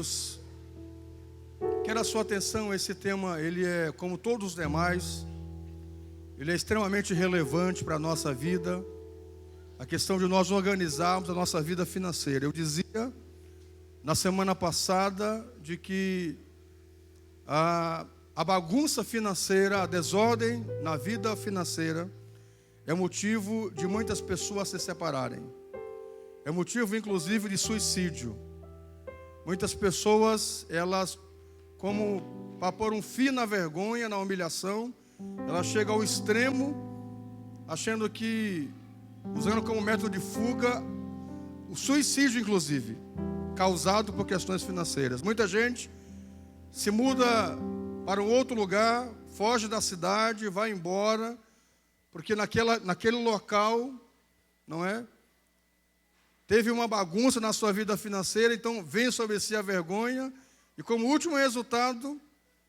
queridos, quero a sua atenção. Esse tema, ele é, como todos os demais, ele é extremamente relevante para a nossa vida. A questão de nós organizarmos a nossa vida financeira. Eu dizia na semana passada de que a bagunça financeira, a desordem na vida financeira é motivo de muitas pessoas se separarem. É motivo, inclusive, de suicídio. Muitas pessoas, elas, como para pôr um fim na vergonha, na humilhação, elas chegam ao extremo, achando que, usando como método de fuga, o suicídio, inclusive, causado por questões financeiras. Muita gente se muda para um outro lugar, foge da cidade, vai embora, porque naquele local, não é? Teve uma bagunça na sua vida financeira, então vem sobre si a vergonha, e como último resultado,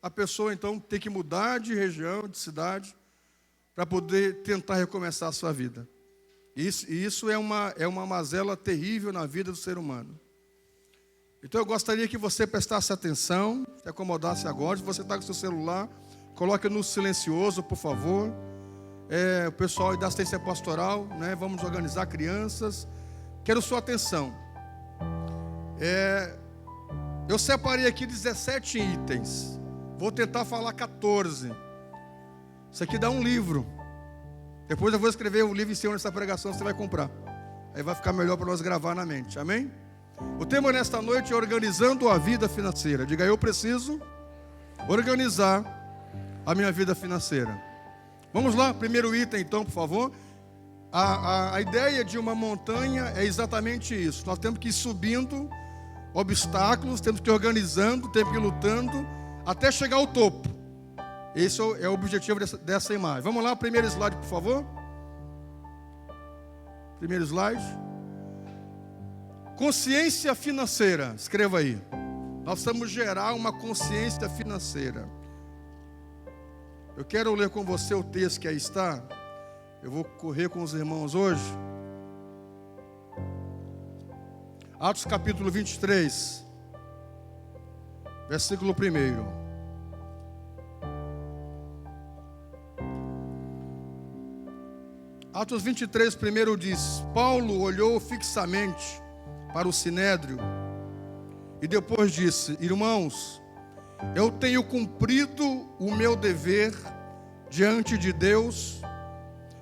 a pessoa então tem que mudar de região, de cidade, para poder tentar recomeçar a sua vida. Isso é uma mazela terrível na vida do ser humano. Então eu gostaria que você prestasse atenção, se acomodasse agora. Se você está com seu celular, coloque no silencioso, por favor. O pessoal da assistência pastoral, né? Vamos organizar crianças. Quero sua atenção. Eu separei aqui 17 itens. Vou tentar falar 14. Isso aqui dá um livro. Depois eu vou escrever um livro em cima dessa pregação, você vai comprar. Aí vai ficar melhor para nós gravar na mente. Amém? O tema nesta noite é organizando a vida financeira. Diga, eu preciso organizar a minha vida financeira. Vamos lá, primeiro item então, por favor. A ideia de uma montanha é exatamente isso. Nós temos que ir subindo obstáculos, temos que ir organizando, temos que ir lutando, até chegar ao topo. Esse é o objetivo dessa imagem. Vamos lá, primeiro slide, por favor. Primeiro slide. Consciência financeira. Escreva aí. Nós precisamos gerar uma consciência financeira. Eu quero ler com você o texto que aí está. Eu vou correr com os irmãos hoje. Atos capítulo 23, versículo 1. Atos 23, primeiro diz: Paulo olhou fixamente para o sinédrio e depois disse: irmãos, eu tenho cumprido o meu dever diante de Deus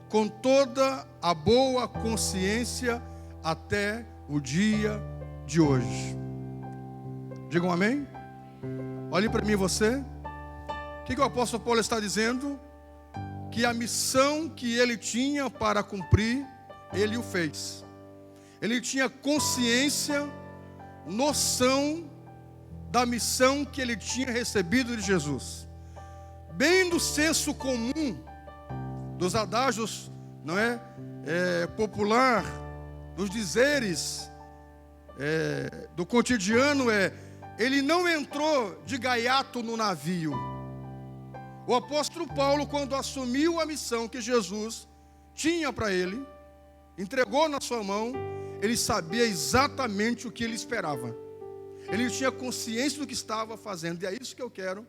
com toda a boa consciência até o dia de hoje. Digam amém? Olhe para mim você. O que o apóstolo Paulo está dizendo? Que a missão que ele tinha para cumprir, ele o fez. Ele tinha consciência, noção da missão que ele tinha recebido de Jesus. Bem no senso comum dos adágios, não é? Popular, dos dizeres do cotidiano, ele não entrou de gaiato no navio. O apóstolo Paulo, quando assumiu a missão que Jesus tinha para ele, entregou na sua mão, ele sabia exatamente o que ele esperava. Ele tinha consciência do que estava fazendo. E é isso que eu quero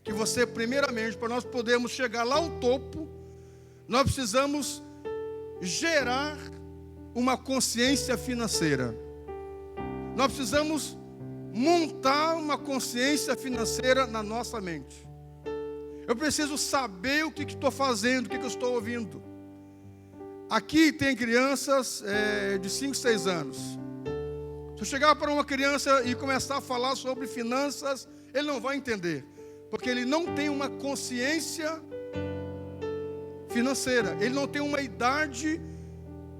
que você, primeiramente, para nós podermos chegar lá ao topo, nós precisamos gerar uma consciência financeira. Nós precisamos montar uma consciência financeira na nossa mente. Eu preciso saber o que estou fazendo, o que eu estou ouvindo. Aqui tem crianças de 5, 6 anos. Se eu chegar para uma criança e começar a falar sobre finanças, ele não vai entender. Porque ele não tem uma consciência financeira. Ele não tem uma idade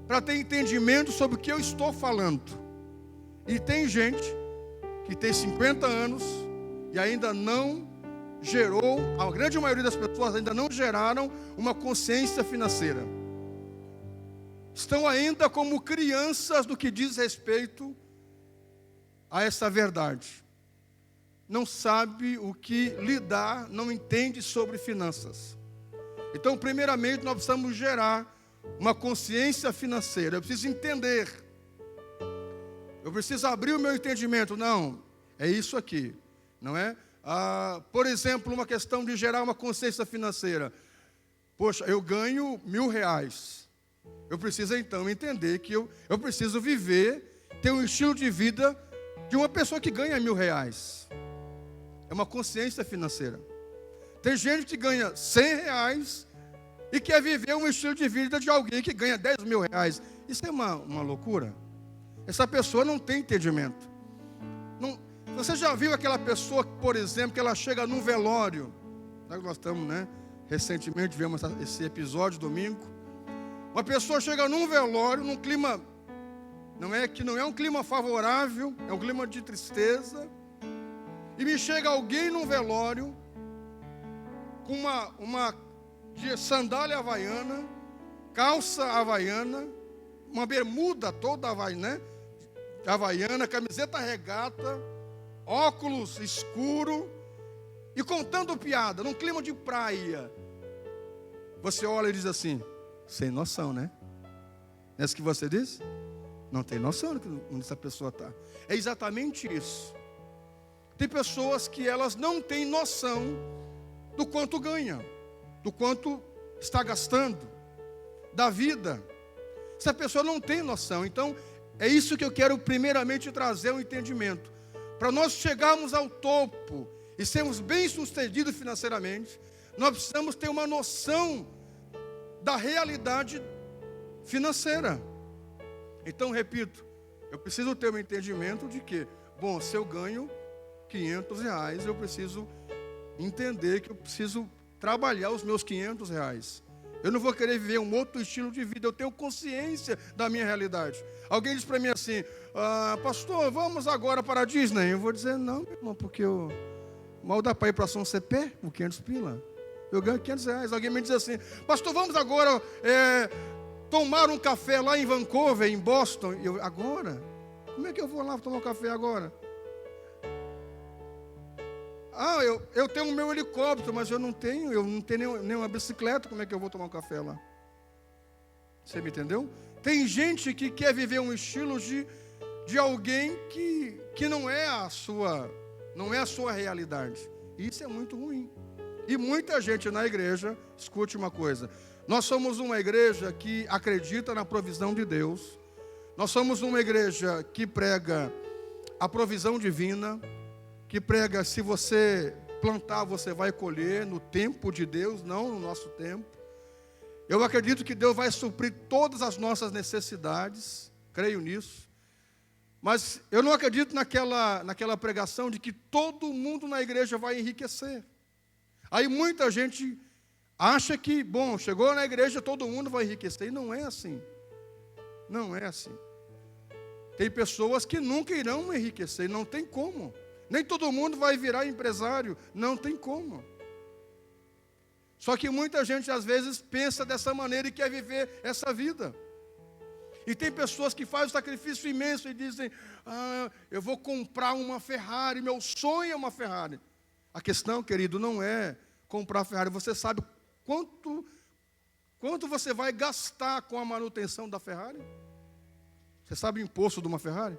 para ter entendimento sobre o que eu estou falando. E tem gente que tem 50 anos e ainda não gerou, a grande maioria das pessoas ainda não geraram uma consciência financeira. Estão ainda como crianças do que diz respeito a essa verdade. Não sabe o que lidar, não entende sobre finanças. Então, primeiramente, nós precisamos gerar uma consciência financeira. Eu preciso entender. Eu preciso abrir o meu entendimento. Não, É isso aqui, não é? Por exemplo, uma questão de gerar uma consciência financeira. Poxa, eu ganho R$1.000. Eu preciso então entender que eu preciso viver, ter um estilo de vida de uma pessoa que ganha R$1.000. É uma consciência financeira. Tem gente que ganha R$100 e quer viver um estilo de vida de alguém que ganha R$10.000. Isso é uma loucura. Essa pessoa não tem entendimento. Não, você já viu aquela pessoa, por exemplo, que ela chega num velório? Nós estamos, né? Recentemente vimos esse episódio, domingo. Uma pessoa chega num velório, num clima, não é um clima favorável, é um clima de tristeza. E me chega alguém num velório, com uma de sandália havaiana, calça havaiana, uma bermuda toda havaiana, camiseta regata, óculos escuro, e contando piada, num clima de praia. Você olha e diz assim, sem noção, né? Não é isso que você diz? Não tem noção onde essa pessoa está. É exatamente isso. Tem pessoas que elas não têm noção do quanto ganha, do quanto está gastando, da vida. Essa pessoa não tem noção. Então, é isso que eu quero primeiramente trazer um entendimento. Para nós chegarmos ao topo e sermos bem-sucedidos financeiramente, nós precisamos ter uma noção da realidade financeira. Então, repito, eu preciso ter um entendimento de que, bom, se eu ganho R$500, eu preciso entender que eu preciso trabalhar os meus R$500. Eu não vou querer viver um outro estilo de vida, eu tenho consciência da minha realidade. Alguém diz para mim assim, pastor, vamos agora para a Disney. Eu vou dizer, não, meu irmão, porque eu mal dá para ir para São Cepé, com 500 pila. Eu ganho R$500. Alguém me diz assim, pastor, vamos agora tomar um café lá em Vancouver, em Boston. Agora? Como é que eu vou lá tomar um café agora? Eu tenho o meu helicóptero, mas eu não tenho nenhuma bicicleta, como é que eu vou tomar um café lá? Você me entendeu? Tem gente que quer viver um estilo de alguém que não é a sua realidade. Isso é muito ruim. E muita gente na igreja, escute uma coisa, nós somos uma igreja que acredita na provisão de Deus, nós somos uma igreja que prega a provisão divina, que prega, se você plantar, você vai colher no tempo de Deus, não no nosso tempo. Eu acredito que Deus vai suprir todas as nossas necessidades, creio nisso. Mas eu não acredito naquela pregação de que todo mundo na igreja vai enriquecer. Aí muita gente acha que, bom, chegou na igreja, todo mundo vai enriquecer. E não é assim. Não é assim. Tem pessoas que nunca irão enriquecer, não tem como. Nem todo mundo vai virar empresário, não tem como. Só que muita gente às vezes pensa dessa maneira e quer viver essa vida. E tem pessoas que fazem um sacrifício imenso e dizem, eu vou comprar uma Ferrari, meu sonho é uma Ferrari. A questão, querido, não é comprar a Ferrari, você sabe quanto você vai gastar com a manutenção da Ferrari? Você sabe o imposto de uma Ferrari?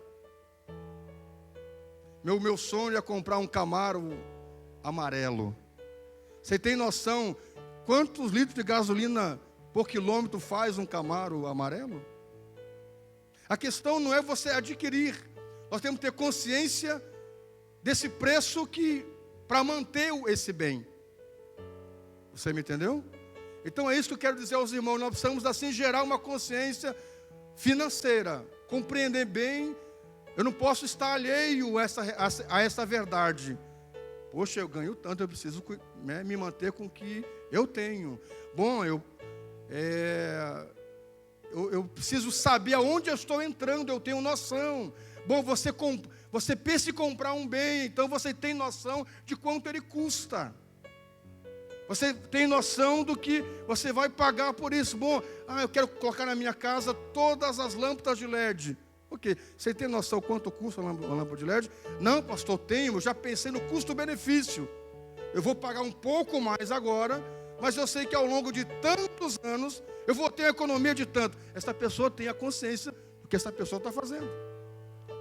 Meu sonho é comprar um Camaro amarelo. Você tem noção quantos litros de gasolina por quilômetro faz um Camaro amarelo? A questão não é você adquirir. Nós temos que ter consciência desse preço para manter esse bem. Você me entendeu? Então é isso que eu quero dizer aos irmãos. Nós precisamos assim gerar uma consciência financeira. Compreender bem. Eu não posso estar alheio a essa verdade. Poxa, eu ganho tanto, eu preciso me manter com o que eu tenho. Bom, eu preciso saber aonde eu estou entrando, eu tenho noção. Bom, você pensa em comprar um bem, então você tem noção de quanto ele custa. Você tem noção do que você vai pagar por isso. Bom, eu quero colocar na minha casa todas as lâmpadas de LED. Ok, você tem noção quanto custa uma lâmpada de LED? Não, pastor, tenho, eu já pensei no custo-benefício. Eu vou pagar um pouco mais agora, mas eu sei que ao longo de tantos anos, eu vou ter a economia de tanto. Essa pessoa tem a consciência do que essa pessoa está fazendo.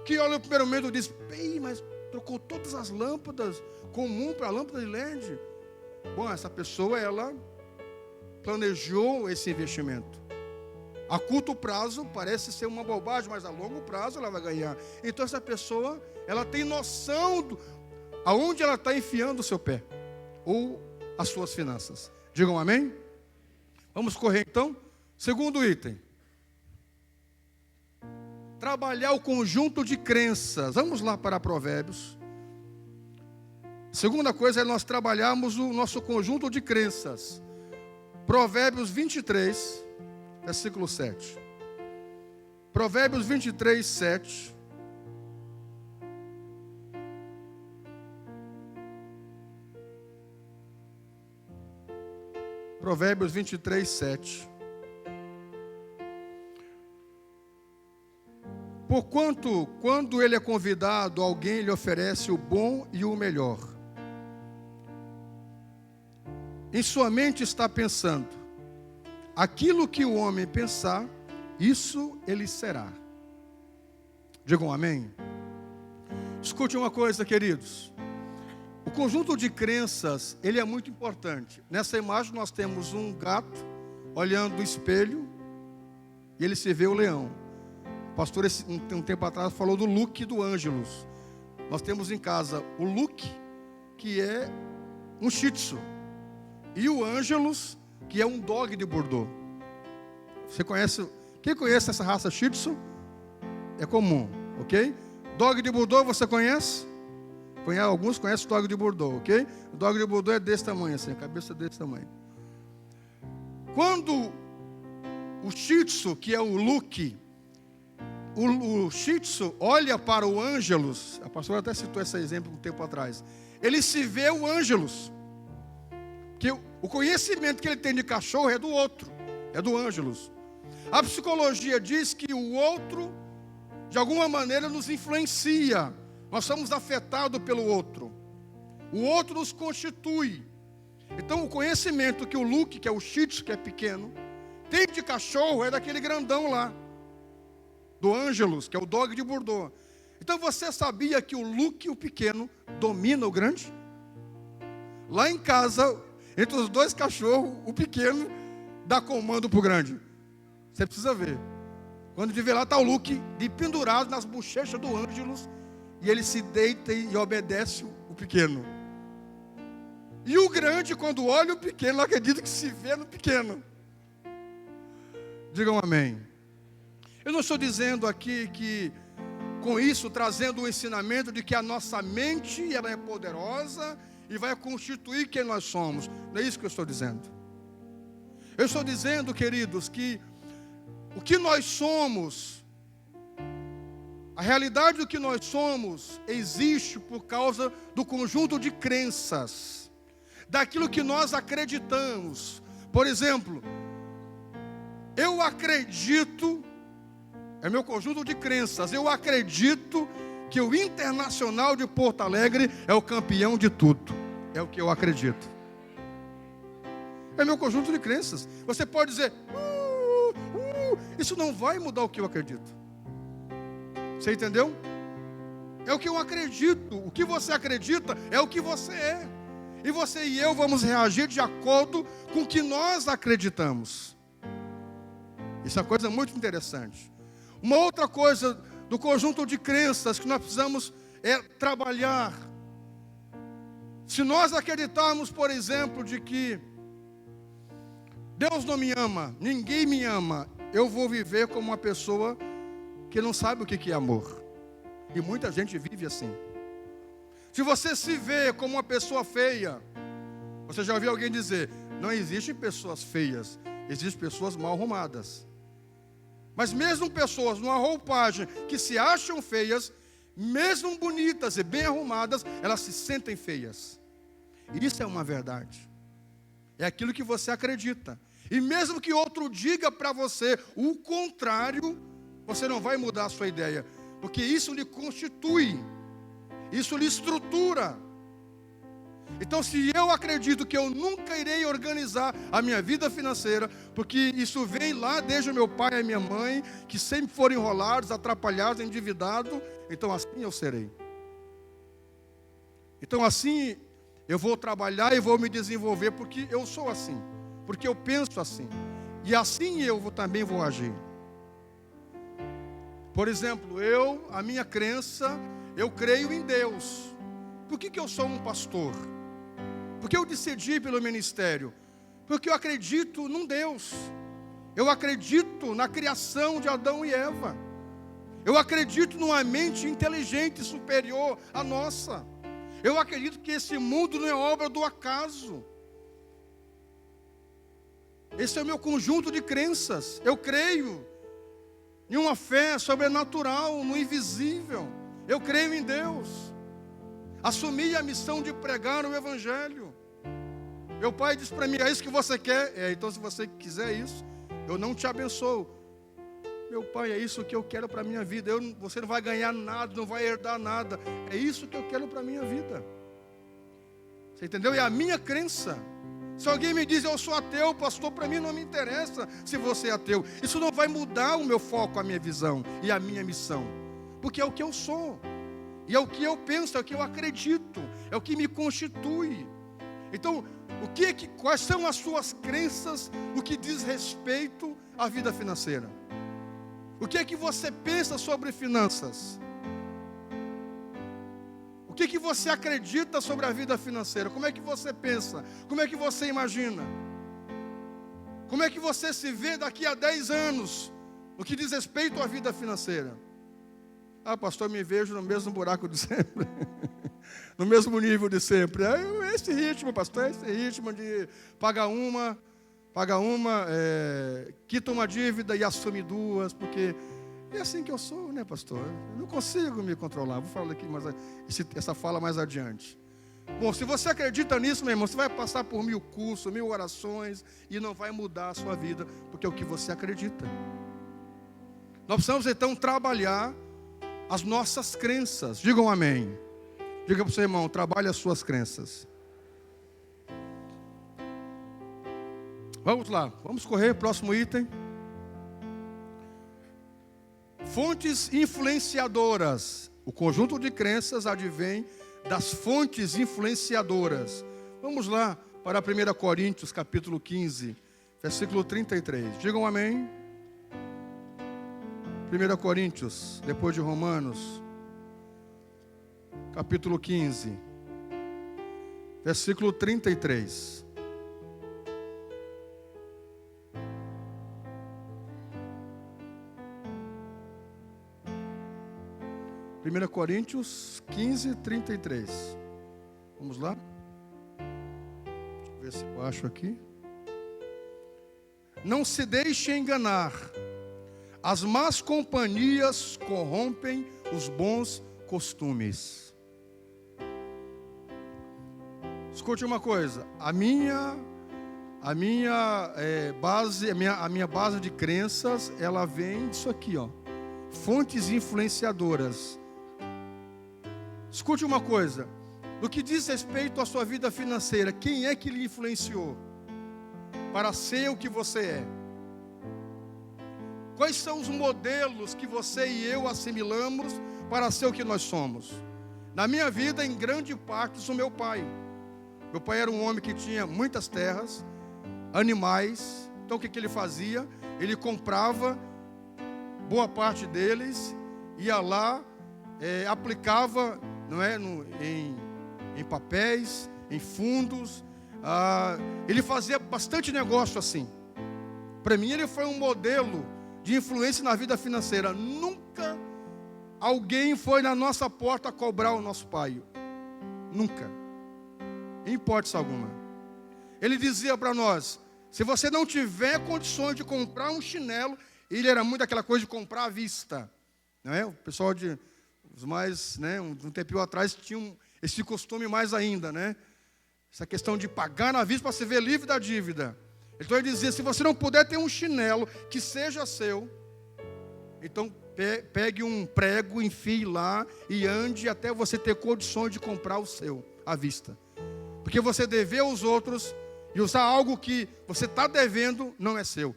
Que olha no primeiro momento e diz, mas trocou todas as lâmpadas comum para a lâmpada de LED. Bom, essa pessoa, ela planejou esse investimento. A curto prazo parece ser uma bobagem, mas a longo prazo ela vai ganhar. Então essa pessoa, ela tem noção aonde ela está enfiando o seu pé, ou as suas finanças. Digam amém? Vamos correr então. Segundo item. Trabalhar o conjunto de crenças. Vamos lá para Provérbios. Segunda coisa é nós trabalharmos o nosso conjunto de crenças. Provérbios 23, versículo 7. Provérbios 23, 7. Provérbios 23, 7. Porquanto, quando ele é convidado, alguém lhe oferece o bom e o melhor. Em sua mente está pensando, aquilo que o homem pensar, isso ele será. Digam amém. Escute uma coisa, queridos. O conjunto de crenças, ele é muito importante. Nessa imagem nós temos um gato olhando o espelho e ele se vê o leão. O pastor, um tempo atrás, falou do Luke e do Ângelus. Nós temos em casa o Luke, que é um Shih Tzu, e o Ângelus, que é um dog de Bordeaux. Você conhece? Quem conhece essa raça Shih Tzu? É comum, ok? Dog de Bordeaux, você conhece? Alguns conhecem o dog de Bordeaux, ok? O dog de Bordeaux é desse tamanho, assim, a cabeça desse tamanho. Quando o Shih Tzu, que é o Luke, o Shih Tzu olha para o Ângelus, a pastora até citou esse exemplo um tempo atrás, ele se vê o Ângelus, que o conhecimento que ele tem de cachorro é do outro, é do Ângelus. A psicologia diz que o outro, de alguma maneira, nos influencia, nós somos afetados pelo outro, o outro nos constitui. Então o conhecimento que o Luke, que é o Shih Tzu, que é pequeno, tem de cachorro é daquele grandão lá, do Ângelus, que é o dog de Bordeaux. Então você sabia que o Luke, o pequeno, domina o grande? Lá em casa, entre os dois cachorros, o pequeno dá comando para o grande. Você precisa ver. Quando de ver lá está o Luke de pendurado nas bochechas do Ângelus, e ele se deita e obedece o pequeno. E o grande, quando olha o pequeno, não acredita que se vê no pequeno. Digam amém. Eu não estou dizendo aqui que, com isso, trazendo o ensinamento de que a nossa mente ela é poderosa e vai constituir quem nós somos. Não é isso que eu estou dizendo. Eu estou dizendo, queridos, que o que nós somos, a realidade do que nós somos, existe por causa do conjunto de crenças, daquilo que nós acreditamos. Por exemplo, eu acredito, é meu conjunto de crenças, eu acredito que o Internacional de Porto Alegre é o campeão de tudo. É o que eu acredito. É meu conjunto de crenças. Você pode dizer, isso não vai mudar o que eu acredito. Você entendeu? É o que eu acredito. O que você acredita é o que você é. E você e eu vamos reagir de acordo com o que nós acreditamos. Isso é uma coisa muito interessante. Uma outra coisa do conjunto de crenças que nós precisamos é trabalhar. Se nós acreditarmos, por exemplo, de que Deus não me ama, ninguém me ama, eu vou viver como uma pessoa que não sabe o que é amor. E muita gente vive assim. Se você se vê como uma pessoa feia, você já ouviu alguém dizer, não existem pessoas feias, existem pessoas mal arrumadas. Mas mesmo pessoas numa roupagem que se acham feias, mesmo bonitas e bem arrumadas, elas se sentem feias. Isso é uma verdade. É aquilo que você acredita. E mesmo que outro diga para você o contrário, você não vai mudar a sua ideia. Porque isso lhe constitui. Isso lhe estrutura. Então, se eu acredito que eu nunca irei organizar a minha vida financeira, porque isso vem lá desde o meu pai e a minha mãe, que sempre foram enrolados, atrapalhados, endividados, então assim eu serei. Então assim, eu vou trabalhar e vou me desenvolver porque eu sou assim, porque eu penso assim. E assim também vou agir. Por exemplo, a minha crença, eu creio em Deus. Por que eu sou um pastor? Porque eu decidi pelo ministério. Porque eu acredito num Deus. Eu acredito na criação de Adão e Eva. Eu acredito numa mente inteligente superior à nossa. Eu acredito que esse mundo não é obra do acaso. Esse é o meu conjunto de crenças. Eu creio em uma fé sobrenatural, no invisível. Eu creio em Deus. Assumi a missão de pregar o Evangelho. Meu pai disse para mim, é isso que você quer? Então se você quiser isso, eu não te abençoo. Meu pai, é isso que eu quero para a minha vida. Você não vai ganhar nada, não vai herdar nada. É isso que eu quero para a minha vida. Você entendeu? É a minha crença. Se alguém me diz, eu sou ateu, pastor, para mim não me interessa se você é ateu. Isso não vai mudar o meu foco, a minha visão e a minha missão. Porque é o que eu sou. E é o que eu penso, é o que eu acredito. É o que me constitui. Então, quais são as suas crenças no que diz respeito à vida financeira? O que é que você pensa sobre finanças? O que você acredita sobre a vida financeira? Como é que você pensa? Como é que você imagina? Como é que você se vê daqui a 10 anos no que diz respeito à vida financeira? Ah, pastor, me vejo no mesmo buraco de sempre. No mesmo nível de sempre. Esse ritmo, pastor, esse ritmo de paga uma, quita uma dívida e assume duas, porque é assim que eu sou, né, pastor? Eu não consigo me controlar. Vou falar aqui essa fala mais adiante. Bom, se você acredita nisso, meu irmão, você vai passar por 1000 cursos, 1000 orações e não vai mudar a sua vida, porque é o que você acredita. Nós precisamos então trabalhar as nossas crenças. Digam amém. Diga para o seu irmão, trabalhe as suas crenças. Vamos lá, vamos correr, próximo item. Fontes influenciadoras. O conjunto de crenças advém das fontes influenciadoras. Vamos lá para 1 Coríntios, capítulo 15, versículo 33. Digam amém. 1 Coríntios, depois de Romanos, capítulo 15, versículo 33. 1 Coríntios 15, 33. Vamos lá? Deixa eu ver se eu acho aqui. Não se deixe enganar. As más companhias corrompem os bons costumes. Escute uma coisa. A minha base de crenças, ela vem disso aqui, ó. Fontes influenciadoras. Escute uma coisa. No que diz respeito à sua vida financeira, quem é que lhe influenciou para ser o que você é? Quais são os modelos que você e eu assimilamos para ser o que nós somos? Na minha vida, em grande parte, sou meu pai. Meu pai era um homem que tinha muitas terras, animais. Então o que ele fazia? Ele comprava boa parte deles, ia lá, aplicava, não é, em papéis, em fundos. Ele fazia bastante negócio assim. Para mim ele foi um modelo de influência na vida financeira. Nunca alguém foi na nossa porta cobrar o nosso pai. Nunca. Em hipótese alguma. Ele dizia para nós, se você não tiver condições de comprar um chinelo, ele era muito aquela coisa de comprar à vista. Não é? O pessoal os mais, né, um tempinho atrás tinham esse costume mais ainda, né? Essa questão de pagar na vista para se ver livre da dívida. Então ele dizia, se você não puder ter um chinelo que seja seu, então pegue um prego, enfie lá e ande até você ter condições de comprar o seu, à vista. Porque você dever aos outros e usar algo que você está devendo não é seu.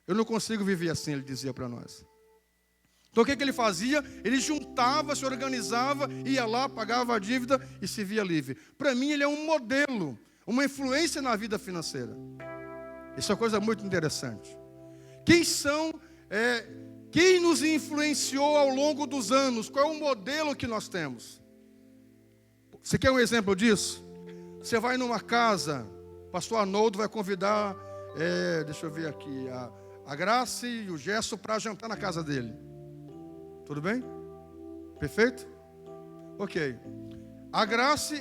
Eu não consigo viver assim, ele dizia para nós. Então o que ele fazia? Ele juntava, se organizava, ia lá, pagava a dívida e se via livre. Para mim ele é um modelo, uma influência na vida financeira. Isso é uma coisa muito interessante. Quem nos influenciou ao longo dos anos? Qual é o modelo que nós temos? Você quer um exemplo disso? Você vai numa casa, o pastor Arnoldo vai convidar, deixa eu ver aqui, a Graça e o Gerson para jantar na casa dele. Tudo bem? Perfeito? Ok. A Graça,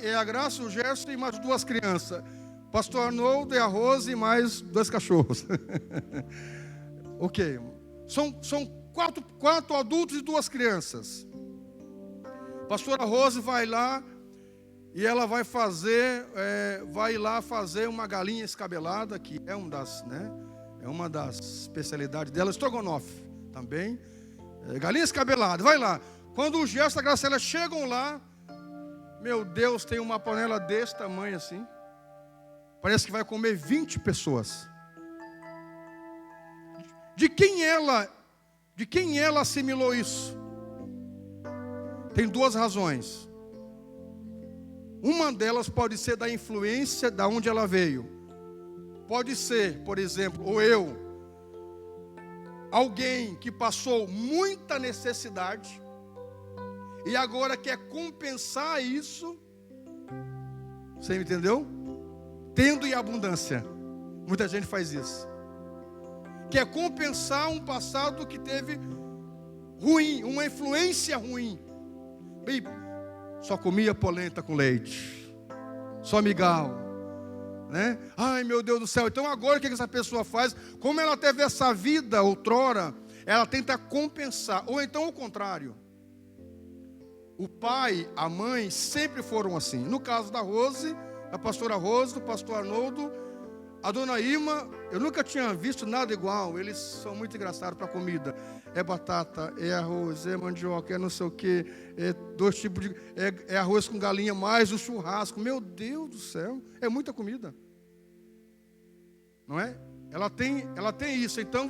o Gerson e mais 2 crianças. Pastor Arnoldo e a Rose e mais 2 cachorros. Ok. São 4 adultos e 2 crianças. Pastora Rose vai lá e ela vai lá fazer uma galinha escabelada, que é uma das especialidades dela, estrogonofe também. Galinha escabelada, vai lá. Quando o Gerson e a Gracela chegam lá, meu Deus, tem uma panela desse tamanho assim. Parece que vai comer 20 pessoas. De quem ela assimilou isso? Tem 2 razões. Uma delas pode ser da influência da onde ela veio. Pode ser, por exemplo, alguém que passou muita necessidade e agora quer compensar isso. Você me entendeu? Tendo em abundância. Muita gente faz isso. Quer compensar um passado que teve ruim, uma influência ruim. E só comia polenta com leite, só migal, né? Ai, meu Deus do céu. Então agora o que essa pessoa faz? Como ela teve essa vida outrora, ela tenta compensar. Ou então o contrário. O pai, a mãe sempre foram assim. No caso da Rose, da pastora Rose, do pastor Arnoldo, a dona Ima, eu nunca tinha visto nada igual. Eles são muito engraçados para comida. É batata, é arroz, é mandioca, é não sei o que, é 2 tipos de... É arroz com galinha, mais o churrasco. Meu Deus do céu, é muita comida. Não é? Ela tem isso. Então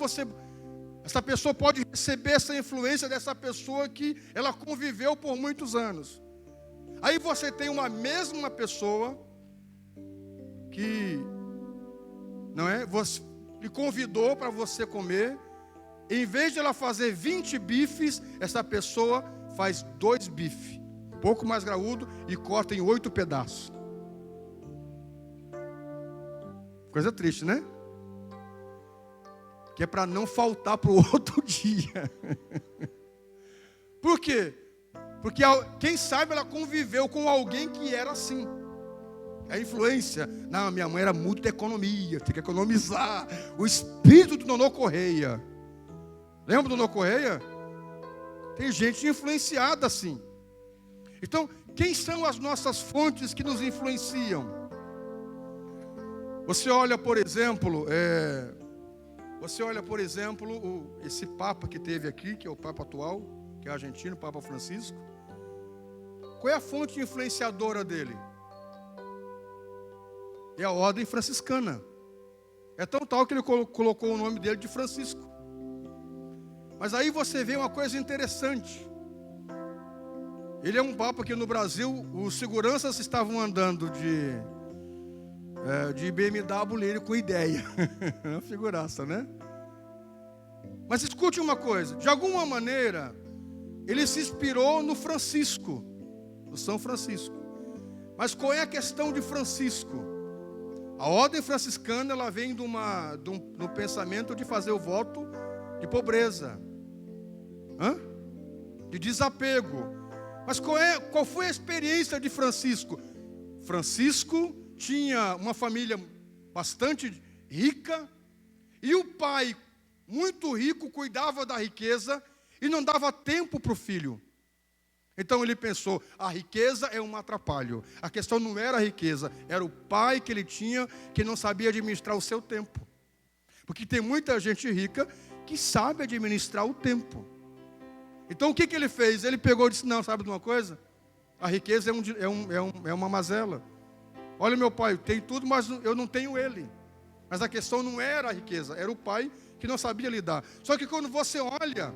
essa pessoa pode receber essa influência dessa pessoa que ela conviveu por muitos anos. Aí você tem uma mesma pessoa que... Não é? Você lhe convidou para você comer. Em vez de ela fazer 20 bifes, essa pessoa faz 2 bifes, um pouco mais graúdo, e corta em 8 pedaços. Coisa triste, né? Que é para não faltar para o outro dia. Por quê? Porque quem sabe ela conviveu com alguém que era assim. A influência. Não, minha mãe era muito de economia, tem que economizar. O espírito do Nonô Correia. Lembra do Nonô Correia? Tem gente influenciada assim. Então, quem são as nossas fontes que nos influenciam? Você olha, por exemplo, esse Papa que teve aqui, que é o Papa atual, que é argentino, o Papa Francisco. Qual é a fonte influenciadora dele? É a ordem franciscana. É tão tal que ele colocou o nome dele de Francisco. Mas aí você vê uma coisa interessante. Ele é um papa que no Brasil os seguranças estavam andando de BMW nele com ideia. Uma figuraça, né? Mas escute uma coisa. De alguma maneira, ele se inspirou no Francisco, no São Francisco. Mas qual é a questão de Francisco? A ordem franciscana, ela vem do pensamento de fazer o voto de pobreza, de desapego. Mas qual foi a experiência de Francisco? Francisco tinha uma família bastante rica, e o pai, muito rico, cuidava da riqueza e não dava tempo para o filho. Então ele pensou, a riqueza é um atrapalho. A questão não era a riqueza, era o pai que ele tinha, que não sabia administrar o seu tempo. Porque tem muita gente rica que sabe administrar o tempo. Então o que ele fez? Ele pegou e disse, não, sabe de uma coisa? A riqueza é uma mazela. Olha, meu pai, tem tudo, mas eu não tenho ele. Mas a questão não era a riqueza, era o pai que não sabia lidar. Só que quando você olha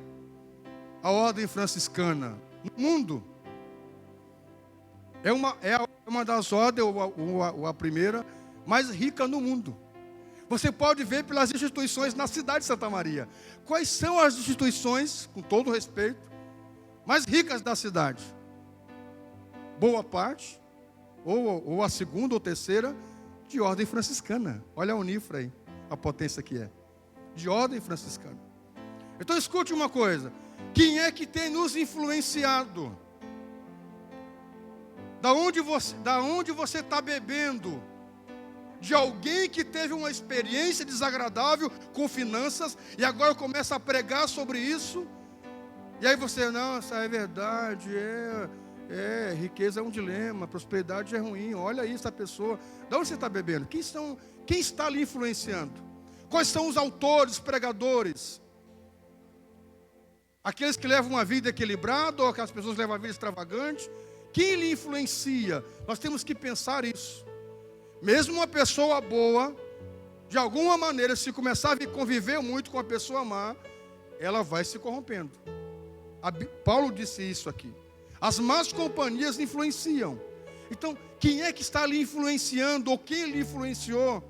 a ordem franciscana? No mundo. É uma das ordens, ou a primeira, mais rica no mundo. Você pode ver pelas instituições na cidade de Santa Maria. Quais são as instituições, com todo respeito, mais ricas da cidade? Boa parte, ou a segunda ou terceira, de ordem franciscana. Olha a Unifra aí, a potência que é. De ordem franciscana. Então escute uma coisa. Quem é que tem nos influenciado? Da onde você está bebendo? De alguém que teve uma experiência desagradável com finanças e agora começa a pregar sobre isso. E aí você, não, essa é verdade, riqueza é um dilema, prosperidade é ruim, olha aí essa pessoa. De onde você está bebendo? Quem está lhe influenciando? Quais são os autores, pregadores? Aqueles que levam uma vida equilibrada ou aquelas pessoas que levam uma vida extravagante? Quem lhe influencia? Nós temos que pensar isso. Mesmo uma pessoa boa, de alguma maneira, se começar a conviver muito com a pessoa má, ela vai se corrompendo. Paulo disse isso aqui. As más companhias influenciam. Então, quem é que está lhe influenciando, ou quem lhe influenciou,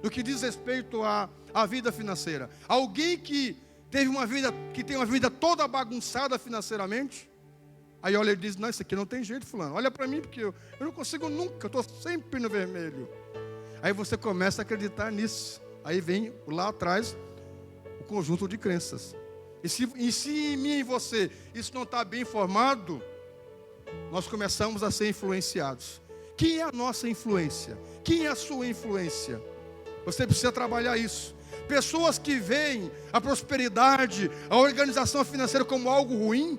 no que diz respeito à vida financeira? Alguém que tem uma vida toda bagunçada financeiramente? Aí olha e diz, não, isso aqui não tem jeito, fulano. Olha para mim, porque eu não consigo nunca, eu estou sempre no vermelho. Aí você começa a acreditar nisso. Aí vem lá atrás o conjunto de crenças. E se em mim e em você isso não está bem formado, nós começamos a ser influenciados. Quem é a nossa influência? Quem é a sua influência? Você precisa trabalhar isso. Pessoas que veem a prosperidade, a organização financeira como algo ruim.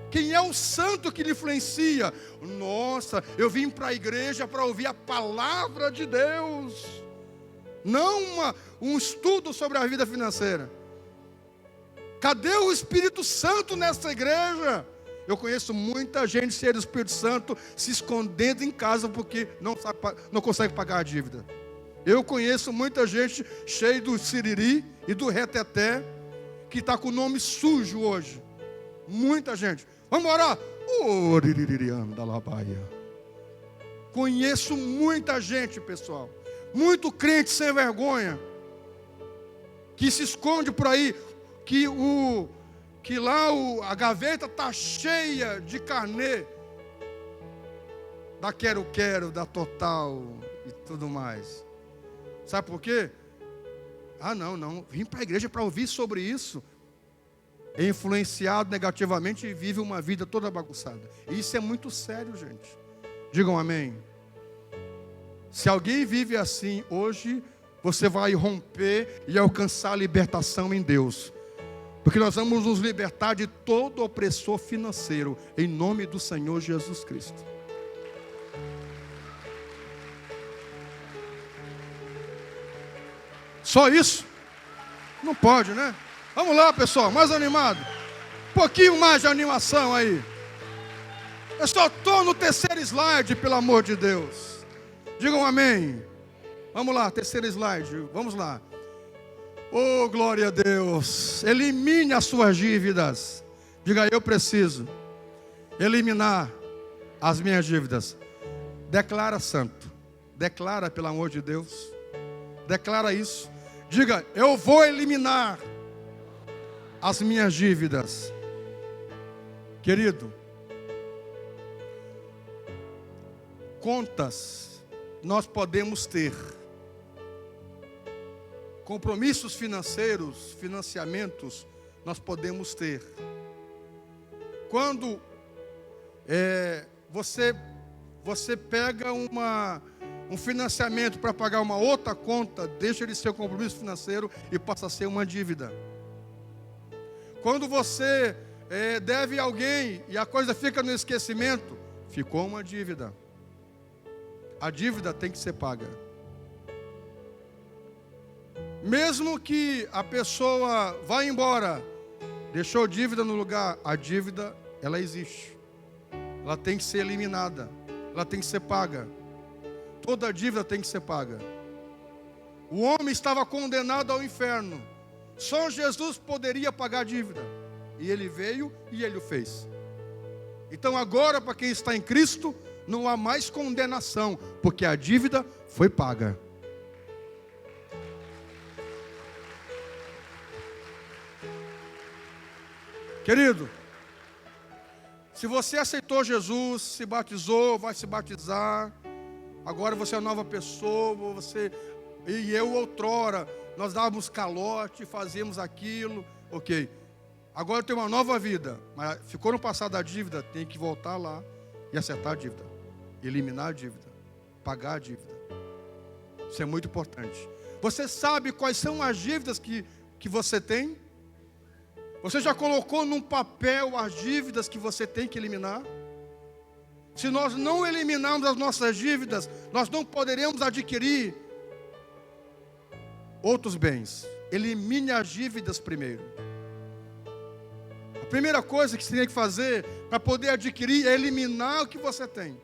Quem é o santo que lhe influencia? Nossa, eu vim para a igreja para ouvir a palavra de Deus. Não um estudo sobre a vida financeira. Cadê o Espírito Santo nessa igreja? Eu conheço muita gente cheia do Espírito Santo se escondendo em casa porque não consegue pagar a dívida. Eu conheço muita gente cheia do siriri e do reteté que está com o nome sujo hoje. Muita gente. Vamos orar? Conheço muita gente, pessoal. Muito crente sem vergonha. Que se esconde por aí. Que lá a gaveta está cheia de carnê. Da quero-quero, da Total e tudo mais. Sabe por quê? Não. Vim para a igreja para ouvir sobre isso. É influenciado negativamente e vive uma vida toda bagunçada. E isso é muito sério, gente. Digam amém. Se alguém vive assim hoje, você vai romper e alcançar a libertação em Deus. Porque nós vamos nos libertar de todo opressor financeiro, em nome do Senhor Jesus Cristo. Só isso? Não pode, né? Vamos lá, pessoal, mais animado. Um pouquinho mais de animação aí. Eu só estou no terceiro slide, pelo amor de Deus. Digam amém. Vamos lá, terceiro slide, vamos lá. Oh, glória a Deus. Elimine as suas dívidas. Diga, eu preciso eliminar as minhas dívidas. Declara, santo. Declara, pelo amor de Deus. Declara isso. Diga, eu vou eliminar as minhas dívidas. Querido, contas nós podemos ter. Compromissos financeiros, financiamentos, nós podemos ter. Quando você pega um financiamento para pagar uma outra conta, deixa de ser um compromisso financeiro e passa a ser uma dívida. Quando você deve a alguém e a coisa fica no esquecimento, ficou uma dívida. A dívida tem que ser paga. Mesmo que a pessoa vá embora, deixou dívida no lugar, a dívida, ela existe. Ela tem que ser eliminada. Ela tem que ser paga. Toda dívida tem que ser paga. O homem estava condenado ao inferno. Só Jesus poderia pagar a dívida. E Ele veio e Ele o fez. Então agora, para quem está em Cristo, não há mais condenação, porque a dívida foi paga. Querido, se você aceitou Jesus, se batizou, vai se batizar, agora você é uma nova pessoa, e eu outrora, nós dávamos calote, fazíamos aquilo, ok. Agora eu tenho uma nova vida, mas ficou no passado a dívida, tem que voltar lá e acertar a dívida, eliminar a dívida, pagar a dívida. Isso é muito importante. Você sabe quais são as dívidas que você tem? Você já colocou num papel as dívidas que você tem que eliminar? Se nós não eliminarmos as nossas dívidas, nós não poderemos adquirir outros bens. Elimine as dívidas primeiro. A primeira coisa que você tem que fazer para poder adquirir é eliminar o que você tem.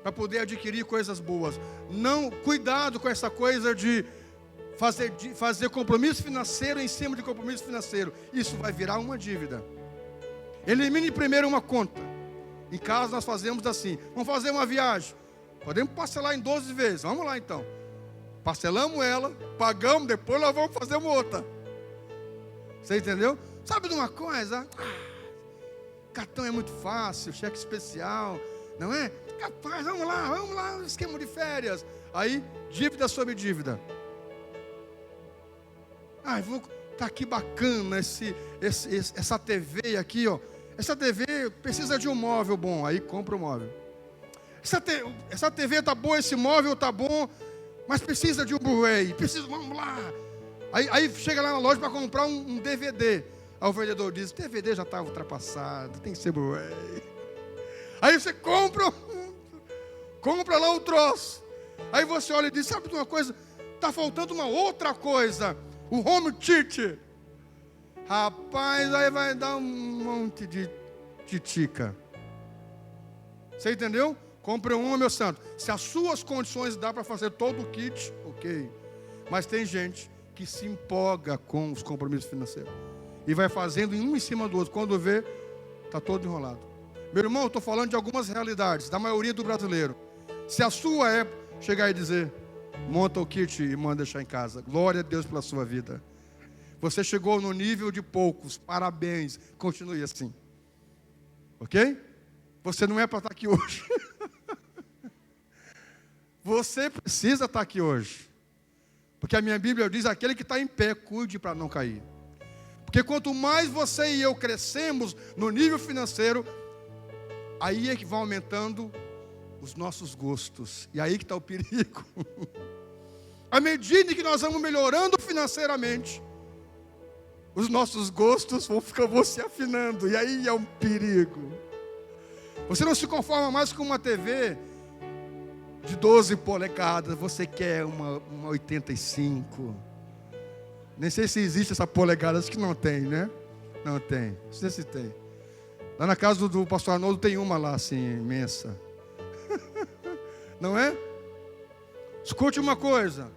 Para poder adquirir coisas boas. Não, cuidado com essa coisa de fazer compromisso financeiro em cima de compromisso financeiro. Isso vai virar uma dívida. Elimine primeiro uma conta. Em casa nós fazemos assim. Vamos fazer uma viagem. Podemos parcelar em 12 vezes. Vamos lá então. Parcelamos ela, pagamos, depois nós vamos fazer uma outra. Você entendeu? Sabe de uma coisa? Cartão é muito fácil, cheque especial, não é? Capaz, vamos lá, esquema de férias. Aí, dívida sobre dívida. Tá aqui bacana essa TV aqui, ó. Essa TV precisa de um móvel bom, aí compra o móvel. Essa TV tá boa, esse móvel tá bom, mas precisa de um Blu-ray, vamos lá. Aí chega lá na loja para comprar um DVD. Aí o vendedor diz, DVD já está ultrapassado, tem que ser Blu-ray. Aí você compra lá o troço. Aí você olha e diz, sabe de uma coisa? Está faltando uma outra coisa. O home theater. Rapaz, aí vai dar um monte de titica. Você entendeu? Compre um, meu santo. Se as suas condições dá para fazer todo o kit, ok. Mas tem gente que se empolga com os compromissos financeiros. E vai fazendo um em cima do outro. Quando vê, está todo enrolado. Meu irmão, eu estou falando de algumas realidades, da maioria do brasileiro. Se a sua é chegar e dizer, monta o kit e manda deixar em casa. Glória a Deus pela sua vida. Você chegou no nível de poucos. Parabéns. Continue assim. Ok? Você não é para estar aqui hoje. Você precisa estar aqui hoje. Porque a minha Bíblia diz, aquele que está em pé, cuide para não cair. Porque quanto mais você e eu crescemos no nível financeiro, aí é que vão aumentando os nossos gostos. E aí que está o perigo. À medida que nós vamos melhorando financeiramente, os nossos gostos vão se afinando. E aí é um perigo. Você não se conforma mais com uma TV de 12 polegadas, você quer uma 85. Nem sei se existe essa polegada, acho que não tem, né? Não tem, não sei se tem. Lá na casa do pastor Arnoldo tem uma lá assim, imensa. Não é? Escute uma coisa.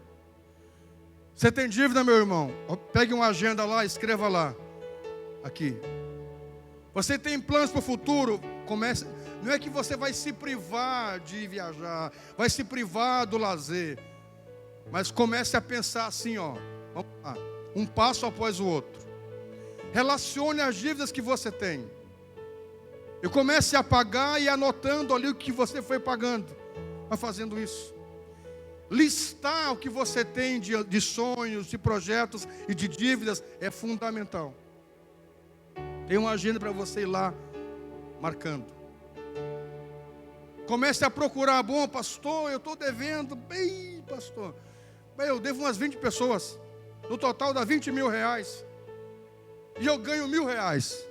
Você tem dívida, meu irmão? Pegue uma agenda lá, escreva lá. Aqui. Você tem planos para o futuro? Comece. Não é que você vai se privar de viajar, vai se privar do lazer. Mas comece a pensar assim, ó. Vamos lá, um passo após o outro. Relacione as dívidas que você tem. E comece a pagar e anotando ali o que você foi pagando. Vai fazendo isso. Listar o que você tem de sonhos, de projetos e de dívidas é fundamental. Tem uma agenda para você ir lá marcando. Comece a procurar, bom pastor, eu estou devendo, bem pastor, eu devo umas 20 pessoas, no total dá 20 mil reais, e eu ganho R$1.000.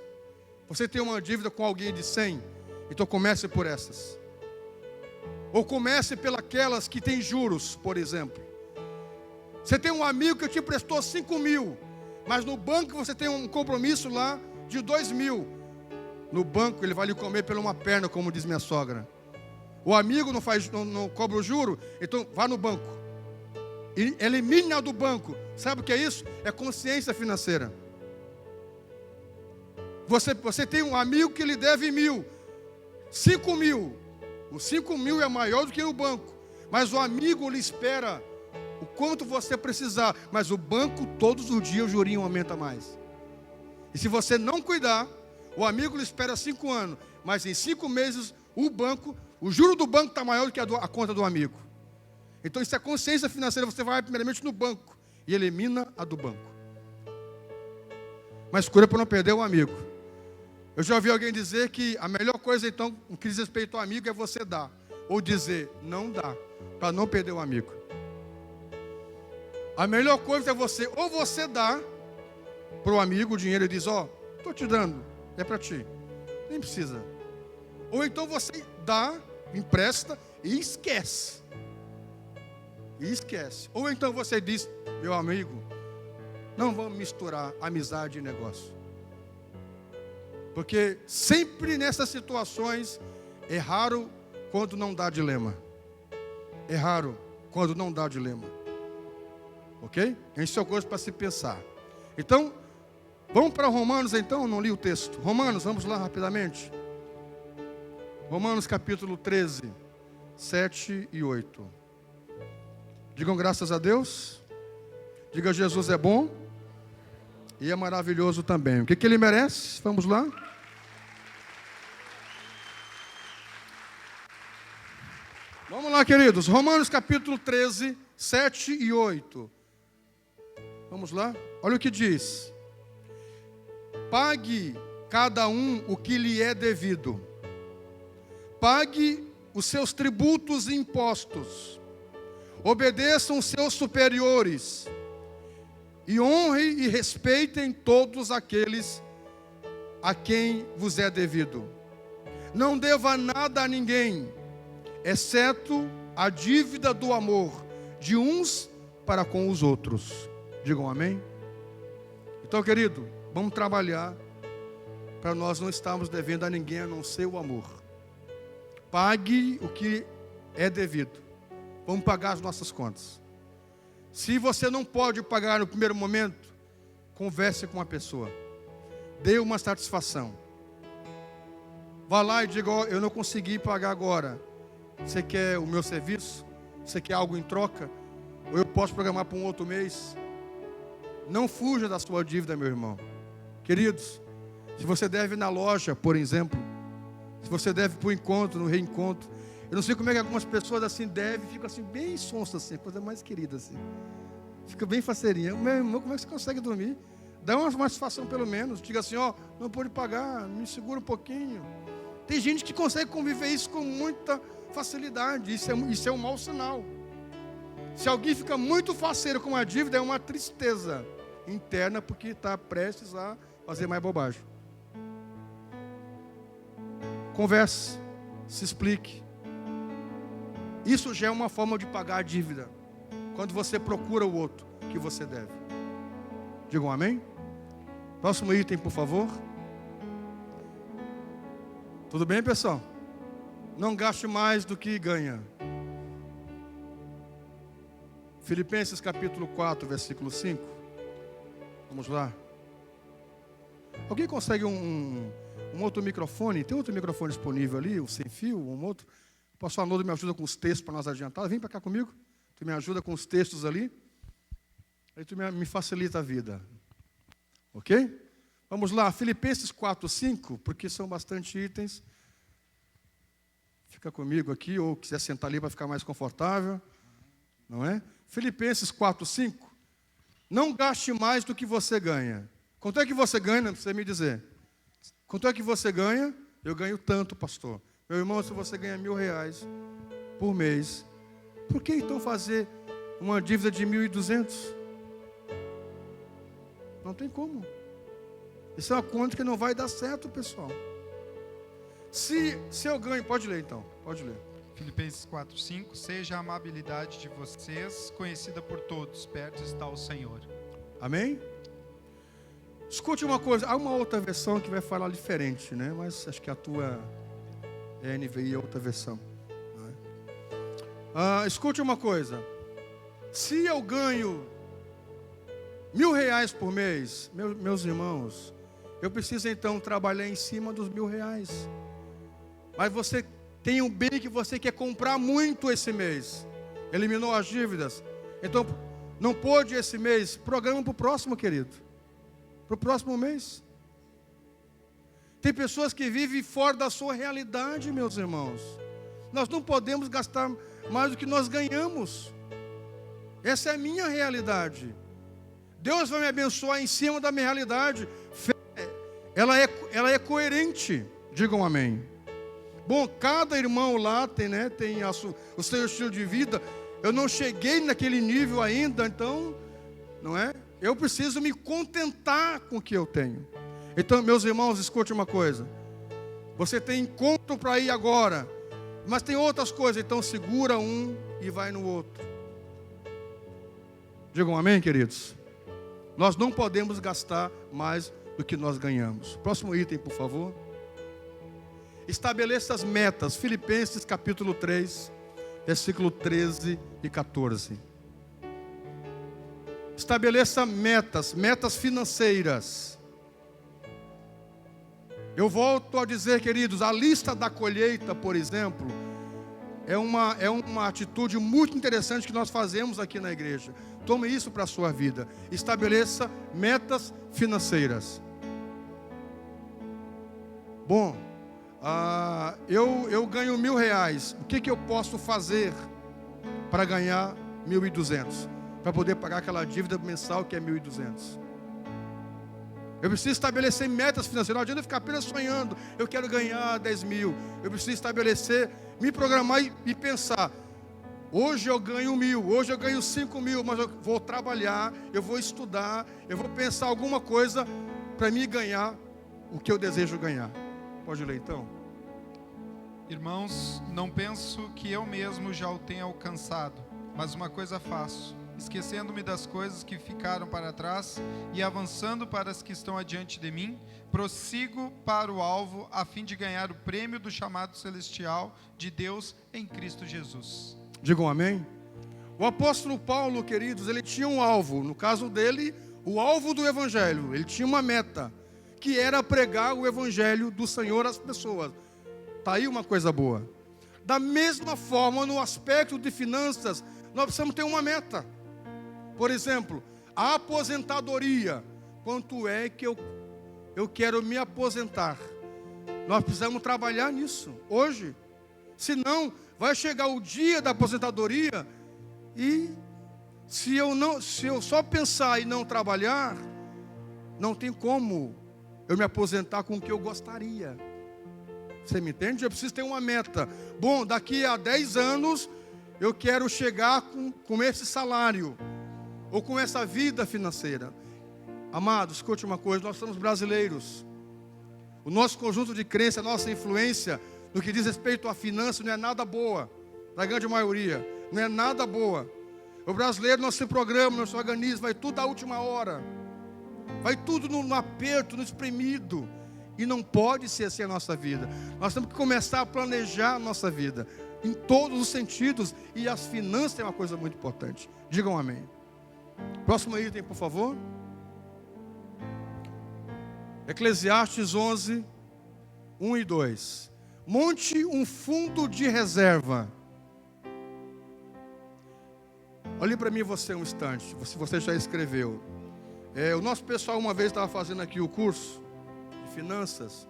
Você tem uma dívida com alguém de 100, então comece por essas. Ou comece pelas que têm juros, por exemplo. Você tem um amigo que te emprestou 5 mil, mas no banco você tem um compromisso lá de 2 mil. No banco ele vai lhe comer pela uma perna, como diz minha sogra. O amigo não cobra o juro, então vá no banco. Elimine a do banco. Sabe o que é isso? É consciência financeira. Você tem um amigo que lhe deve 1.000, 5.000. Os 5.000 é maior do que o banco. Mas o amigo lhe espera o quanto você precisar. Mas o banco, todos os dias, o jurinho aumenta mais. E se você não cuidar, o amigo lhe espera 5 anos. Mas em 5 meses, o juro do banco está maior do que a conta do amigo. Então, isso é consciência financeira. Você vai primeiramente no banco e elimina a do banco. Mas escolha para não perder o amigo. Eu já ouvi alguém dizer que a melhor coisa, então, no que diz respeito ao amigo, é você dar. Ou dizer, não dá, para não perder o amigo. A melhor coisa é ou você dá para o amigo o dinheiro e diz, estou te dando, é para ti. Nem precisa. Ou então você dá, empresta e esquece. Ou então você diz, meu amigo, não vamos misturar amizade e negócio. Porque sempre nessas situações é raro quando não dá dilema. É raro quando não dá dilema. Ok? Isso é coisa para se pensar. Então, vamos para Romanos então, não li o texto. Romanos, vamos lá rapidamente. Romanos capítulo 13, 7 e 8. Digam graças a Deus. Diga Jesus é bom. E é maravilhoso também. O que ele merece? Vamos lá. Vamos lá, queridos. Romanos capítulo 13, 7 e 8. Vamos lá. Olha o que diz. Pague cada um o que lhe é devido. Pague os seus tributos e impostos. Obedeçam os seus superiores. E honre e respeitem todos aqueles a quem vos é devido. Não deva nada a ninguém, exceto a dívida do amor de uns para com os outros. Digam amém? Então, querido, vamos trabalhar para nós não estarmos devendo a ninguém a não ser o amor. Pague o que é devido. Vamos pagar as nossas contas. Se você não pode pagar no primeiro momento, converse com a pessoa. Dê uma satisfação. Vá lá e diga, eu não consegui pagar agora. Você quer o meu serviço? Você quer algo em troca? Ou eu posso programar para um outro mês? Não fuja da sua dívida, meu irmão. Queridos, se você deve na loja, por exemplo, se você deve para o encontro, no reencontro, eu não sei como é que algumas pessoas assim devem, ficam assim bem sonsas assim, coisa mais querida assim. Fica bem faceirinha. Meu irmão, como é que você consegue dormir? Dá uma satisfação pelo menos. Diga assim, não pode pagar, me segura um pouquinho. Tem gente que consegue conviver isso com muita facilidade. Isso é um mau sinal. Se alguém fica muito faceiro com a dívida, é uma tristeza interna, porque está prestes a fazer mais bobagem. Converse, se explique. Isso já é uma forma de pagar a dívida. Quando você procura o outro que você deve. Digam amém? Próximo item, por favor. Tudo bem, pessoal? Não gaste mais do que ganha. Filipenses capítulo 4, versículo 5. Vamos lá. Alguém consegue um outro microfone? Tem outro microfone disponível ali, o sem fio, um outro? Pastor Arnoldo me ajuda com os textos para nós adiantar. Vem para cá comigo. Tu me ajuda com os textos ali. Aí tu me facilita a vida. Ok? Vamos lá, Filipenses 4, 5, porque são bastante itens. Fica comigo aqui, ou quiser sentar ali para ficar mais confortável. Não é? Filipenses 4, 5. Não gaste mais do que você ganha. Quanto é que você ganha? Não precisa me dizer. Quanto é que você ganha? Eu ganho tanto, pastor. Meu irmão, se você ganha R$1.000 por mês, por que então fazer uma dívida de 1.200? Não tem como. Isso é uma conta que não vai dar certo, pessoal. Se eu ganho, pode ler então, pode ler. Filipenses 4, 5. Seja a amabilidade de vocês conhecida por todos, perto está o Senhor. Amém? Escute uma coisa, há uma outra versão que vai falar diferente, né? Mas acho que a tua NVI é outra versão. Escute uma coisa. Se eu ganho R$1.000 por mês, meus irmãos, Eu preciso então trabalhar em cima dos R$1.000. Mas você tem um bem que você quer comprar muito esse mês. Eliminou as dívidas. Então, não pôde esse mês, programa para o próximo, querido. Para o próximo mês. Tem pessoas que vivem fora da sua realidade, meus irmãos. Nós não podemos gastar mais do que nós ganhamos. Essa é a minha realidade. Deus vai me abençoar em cima da minha realidade. Fé, ela é coerente. Digam amém. Bom, cada irmão lá tem o seu estilo de vida. Eu não cheguei naquele nível ainda, então, não é? Eu preciso me contentar com o que eu tenho. Então, meus irmãos, escute uma coisa. Você tem encontro para ir agora, mas tem outras coisas, então segura um e vai no outro. Digam amém, queridos? Nós não podemos gastar mais do que nós ganhamos. Próximo item, por favor. Estabeleça as metas. Filipenses capítulo 3, versículo 13 e 14. Estabeleça metas financeiras. Eu volto a dizer, queridos, a lista da colheita, por exemplo, é uma atitude muito interessante que nós fazemos aqui na igreja. Tome isso para a sua vida. Estabeleça metas financeiras. Bom, eu ganho R$1.000. O que eu posso fazer para ganhar 1.200? Para poder pagar aquela dívida mensal que é 1.200. Eu preciso estabelecer metas financeiras. Não adianta eu ficar apenas sonhando. Eu quero ganhar 10.000. Eu preciso estabelecer, me programar e pensar. Hoje eu ganho 1.000, hoje eu ganho 5.000, mas eu vou trabalhar, eu vou estudar, eu vou pensar alguma coisa para mim ganhar o que eu desejo ganhar. Pode ler então. Irmãos, não penso que eu mesmo já o tenha alcançado, mas uma coisa faço, esquecendo-me das coisas que ficaram para trás e avançando para as que estão adiante de mim, prossigo para o alvo a fim de ganhar o prêmio do chamado celestial de Deus em Cristo Jesus. Digam amém. O apóstolo Paulo, queridos, ele tinha um alvo. No caso dele, o alvo do evangelho. Ele tinha uma meta, que era pregar o evangelho do Senhor às pessoas. Está aí uma coisa boa. Da mesma forma, no aspecto de finanças, nós precisamos ter uma meta. Por exemplo, a aposentadoria. Quanto é que eu quero me aposentar? Nós precisamos trabalhar nisso hoje. Senão, vai chegar o dia da aposentadoria e se eu só pensar e não trabalhar, não tem como eu me aposentar com o que eu gostaria. Você me entende? Eu preciso ter uma meta. Bom, daqui a 10 anos eu quero chegar com esse salário ou com essa vida financeira. Amados, escute uma coisa, nós somos brasileiros. O nosso conjunto de crença, a nossa influência no que diz respeito à finança não é nada boa, na grande maioria, não é nada boa. O brasileiro não se programa, não se organiza, vai tudo à última hora, vai tudo no aperto, no espremido, e não pode ser assim a nossa vida. Nós temos que começar a planejar a nossa vida, em todos os sentidos, e as finanças é uma coisa muito importante. Digam amém. Próximo item, por favor. Eclesiastes 11, 1 e 2. Monte um fundo de reserva. Olhe para mim você um instante, se você já escreveu. O nosso pessoal uma vez estava fazendo aqui o curso de finanças.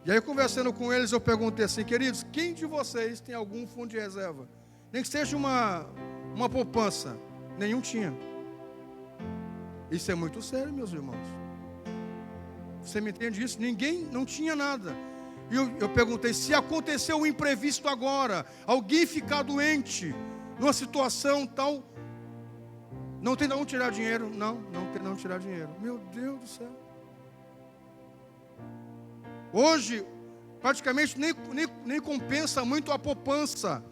E aí conversando com eles eu perguntei assim, queridos, quem de vocês tem algum fundo de reserva? Nem que seja uma poupança. Nenhum tinha. Isso é muito sério, meus irmãos. Você me entende isso? Ninguém, não tinha nada. E eu perguntei, se aconteceu um imprevisto agora, alguém ficar doente, numa situação tal, não tem de onde tirar dinheiro? Não tem de onde tirar dinheiro. Meu Deus do céu. Hoje, praticamente nem compensa muito a poupança,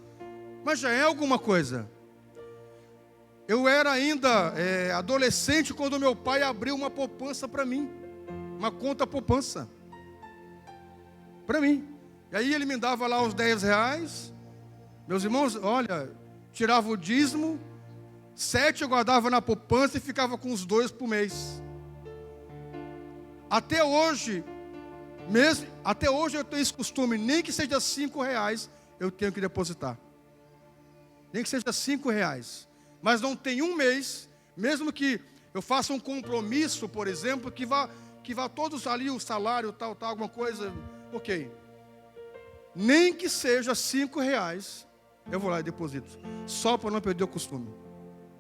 mas já é alguma coisa. Eu era ainda adolescente quando meu pai abriu uma poupança para mim, uma conta poupança. Para mim. E aí ele me dava lá os R$10. Meus irmãos, olha, tirava o dízimo, 7 eu guardava na poupança e ficava com os 2 por mês. Até hoje eu tenho esse costume, nem que seja R$5, eu tenho que depositar. Nem que seja R$5. Mas não tem um mês, mesmo que eu faça um compromisso, por exemplo, que vá todos ali, o salário, tal, alguma coisa, ok. Nem que seja R$5, eu vou lá e deposito. Só para não perder o costume.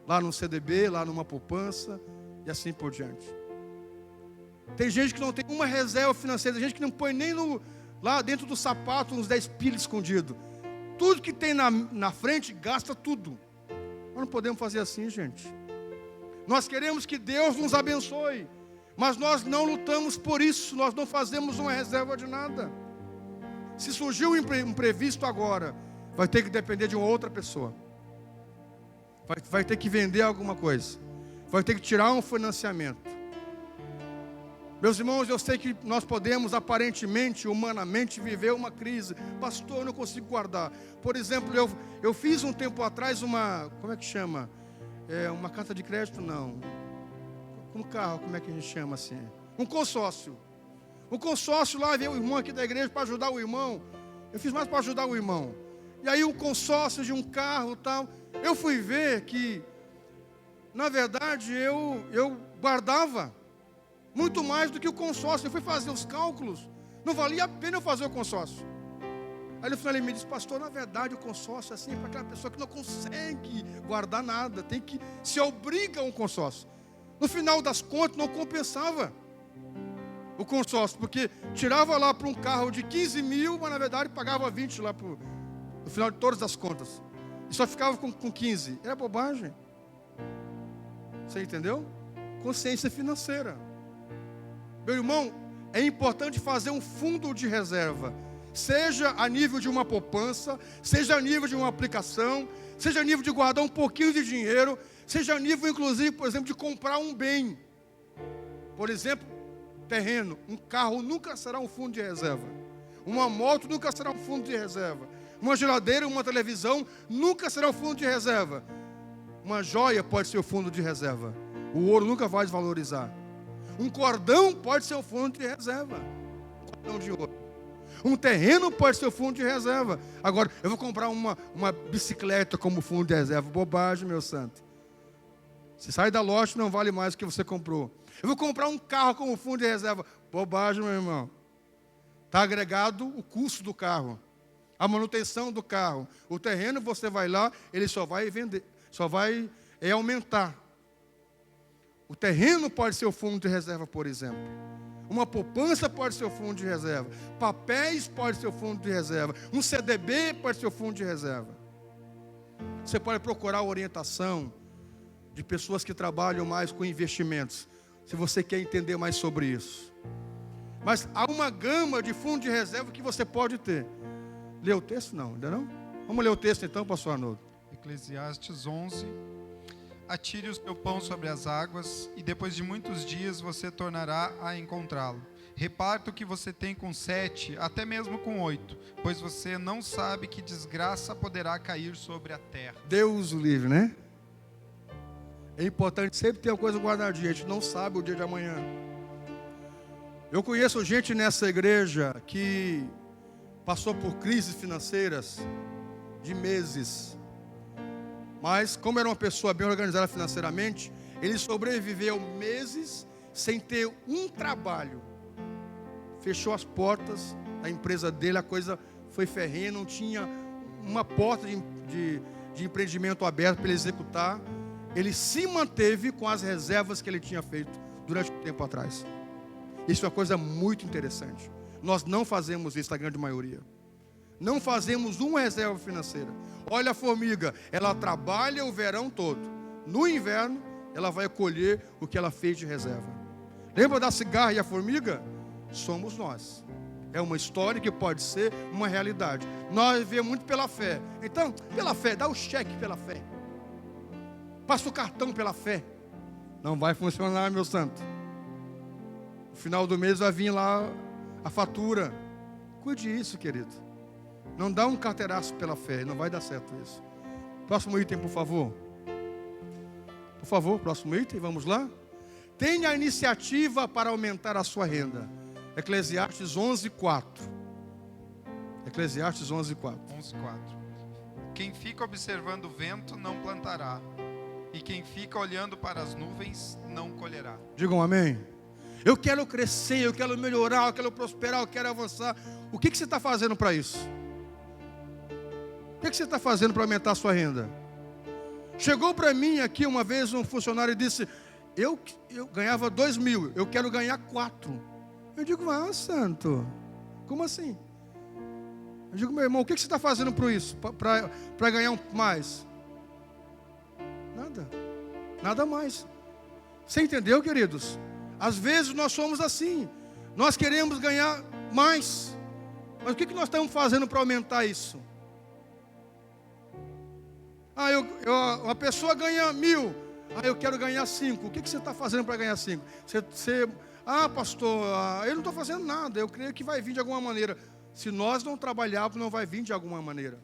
Lá no CDB, lá numa poupança e assim por diante. Tem gente que não tem uma reserva financeira, tem gente que não põe nem lá dentro do sapato uns 10 pila escondido. Tudo que tem na frente, gasta tudo. Nós não podemos fazer assim, gente. Nós queremos que Deus nos abençoe, mas nós não lutamos por isso, nós não fazemos uma reserva de nada. Se surgiu um imprevisto agora, vai ter que depender de uma outra pessoa. Vai ter que vender alguma coisa. Vai ter que tirar um financiamento. Meus irmãos, eu sei que nós podemos aparentemente, humanamente, viver uma crise. Pastor, eu não consigo guardar. Por exemplo, eu fiz um tempo atrás como é que chama? Uma carta de crédito, não. Um carro, como é que a gente chama assim? Um consórcio. Um consórcio lá, veio o irmão aqui da igreja para ajudar o irmão. Eu fiz mais para ajudar o irmão. E aí o consórcio de um carro e tal. Eu fui ver que, na verdade, eu guardava muito mais do que o consórcio. Eu fui fazer os cálculos. Não valia a pena eu fazer o consórcio. Aí no final ele me disse, pastor, na verdade o consórcio é assim para aquela pessoa que não consegue guardar nada. Tem que se obriga a um consórcio. No final das contas não compensava o consórcio, porque tirava lá para um carro de 15 mil, mas na verdade pagava 20 lá no final de todas as contas. E só ficava com 15. É bobagem. Você entendeu? Consciência financeira. Meu irmão, é importante fazer um fundo de reserva. Seja a nível de uma poupança, seja a nível de uma aplicação, seja a nível de guardar um pouquinho de dinheiro, seja a nível, inclusive, por exemplo, de comprar um bem. Por exemplo, terreno. Um carro nunca será um fundo de reserva. Uma moto nunca será um fundo de reserva. Uma geladeira, uma televisão nunca será um fundo de reserva. Uma joia pode ser o fundo de reserva. O ouro nunca vai desvalorizar. Um cordão pode ser o fundo de reserva. Um cordão de ouro. Um terreno pode ser o fundo de reserva. Agora, eu vou comprar uma bicicleta como fundo de reserva. Bobagem, meu santo. Se sai da loja, não vale mais do que você comprou. Eu vou comprar um carro como fundo de reserva. Bobagem, meu irmão. Está agregado o custo do carro. A manutenção do carro. O terreno, você vai lá, ele só vai vender. Só vai aumentar. O terreno pode ser o fundo de reserva, por exemplo. Uma poupança pode ser o fundo de reserva. Papéis pode ser o fundo de reserva. Um CDB pode ser o fundo de reserva. Você pode procurar orientação de pessoas que trabalham mais com investimentos, se você quer entender mais sobre isso. Mas há uma gama de fundo de reserva que você pode ter. Lê o texto? Não, ainda não? Vamos ler o texto então, pastor Arnoldo. Eclesiastes 11. Atire o seu pão sobre as águas, e depois de muitos dias você tornará a encontrá-lo. Reparta o que você tem com 7, até mesmo com 8, pois você não sabe que desgraça poderá cair sobre a terra. Deus o livre, né? É importante sempre ter uma coisa guardadinha, a gente não sabe o dia de amanhã. Eu conheço gente nessa igreja que passou por crises financeiras de meses. Mas, como era uma pessoa bem organizada financeiramente, ele sobreviveu meses sem ter um trabalho. Fechou as portas da empresa dele, a coisa foi ferrenha, não tinha uma porta de empreendimento aberto para ele executar. Ele se manteve com as reservas que ele tinha feito durante um tempo atrás. Isso é uma coisa muito interessante. Nós não fazemos isso, a grande maioria. Não fazemos uma reserva financeira. Olha a formiga, ela trabalha o verão todo. No inverno, ela vai colher o que ela fez de reserva. Lembra da cigarra e a formiga? Somos nós. É uma história que pode ser uma realidade. Nós vivemos muito pela fé. Então, pela fé, dá o cheque pela fé. Passa o cartão pela fé. Não vai funcionar, meu santo. No final do mês vai vir lá a fatura. Cuide disso, querido. Não dá um carteiraço pela fé, não vai dar certo isso. Próximo item, por favor. Por favor, próximo item, vamos lá. tenha a iniciativa para aumentar a sua renda. Eclesiastes 11:4. Eclesiastes 11:4. 11:4. Quem fica observando o vento não plantará, e quem fica olhando para as nuvens não colherá. Digam amém. Eu quero crescer, eu quero melhorar, eu quero prosperar, eu quero avançar. O que você está fazendo para isso? O que você está fazendo para aumentar a sua renda? Chegou para mim aqui uma vez um funcionário e disse: eu ganhava 2.000, eu quero ganhar 4. Eu digo: santo, como assim? Eu digo: meu irmão, o que você está fazendo por isso? Para ganhar mais? Nada mais. Você entendeu, queridos? Às vezes nós somos assim. Nós queremos ganhar mais. Mas o que nós estamos fazendo para aumentar isso? Uma pessoa ganha 1.000. Eu quero ganhar 5. O que você está fazendo para ganhar 5? Pastor, eu não estou fazendo nada. Eu creio que vai vir de alguma maneira. Se nós não trabalharmos, não vai vir de alguma maneira.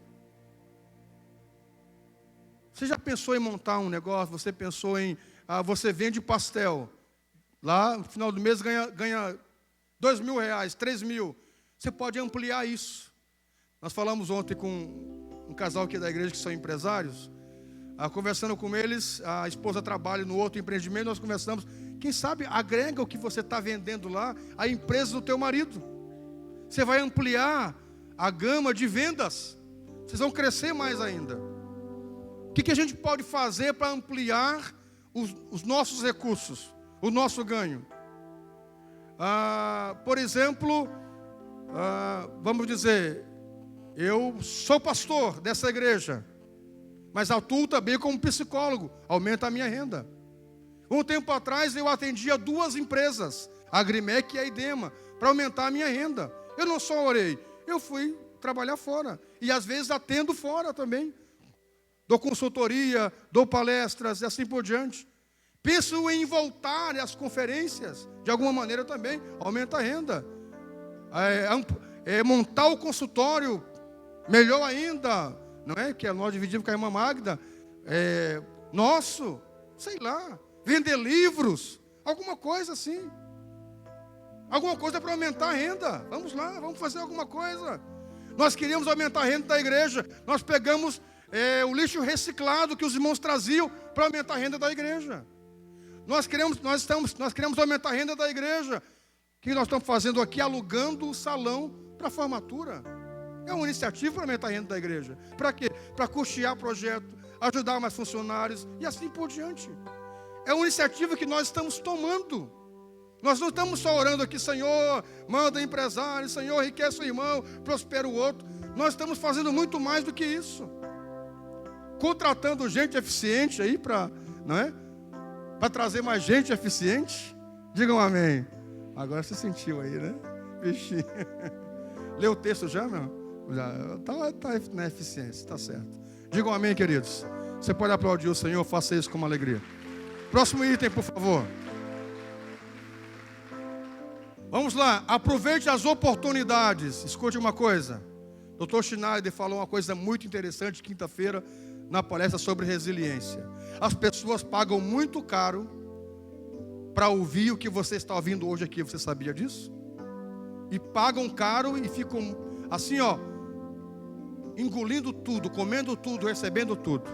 Você já pensou em montar um negócio? Você pensou em... você vende pastel. Lá, no final do mês, ganha R$2.000, R$3.000. Você pode ampliar isso. Nós falamos ontem com um casal aqui da igreja que são empresários. Conversando com eles, a esposa trabalha no outro empreendimento, nós conversamos. Quem sabe agrega o que você está vendendo lá à empresa do teu marido. Você vai ampliar a gama de vendas. Vocês vão crescer mais ainda. O que a gente pode fazer para ampliar os nossos recursos, o nosso ganho? Por exemplo, vamos dizer, eu sou pastor dessa igreja, mas atuo também como psicólogo, aumenta a minha renda. Um tempo atrás eu atendia 2 empresas, a Agrimec e a Idema, para aumentar a minha renda. Eu não só orei, eu fui trabalhar fora. E às vezes atendo fora também. Dou consultoria, dou palestras e assim por diante. Penso em voltar às conferências, de alguma maneira também, aumenta a renda. Montar o consultório, melhor ainda, não é? Que nós dividimos com a irmã Magda, nosso, sei lá, vender livros, alguma coisa assim. Alguma coisa para aumentar a renda. Vamos lá, vamos fazer alguma coisa. Nós queríamos aumentar a renda da igreja. Nós pegamos o lixo reciclado que os irmãos traziam para aumentar a renda da igreja. Nós queremos aumentar a renda da igreja. O que nós estamos fazendo aqui? Alugando o salão para a formatura. É uma iniciativa para aumentar a renda da igreja. Para quê? Para custear projeto, ajudar mais funcionários e assim por diante. É uma iniciativa que nós estamos tomando. Nós não estamos só orando aqui: Senhor, manda empresário, Senhor, enriquece o irmão, prospera o outro. Nós estamos fazendo muito mais do que isso. Contratando gente eficiente aí para trazer mais gente eficiente. Digam amém. Agora você sentiu aí, né? Bichinho. Leu o texto já, meu? Já está na eficiência, está certo. Digam amém, queridos. Você pode aplaudir o Senhor, faça isso com uma alegria. Próximo item, por favor. Vamos lá, aproveite as oportunidades. Escute uma coisa. Dr. Schneider falou uma coisa muito interessante quinta-feira na palestra sobre resiliência. As pessoas pagam muito caro para ouvir o que você está ouvindo hoje aqui. Você sabia disso? E pagam caro e ficam assim, engolindo tudo, comendo tudo, recebendo tudo.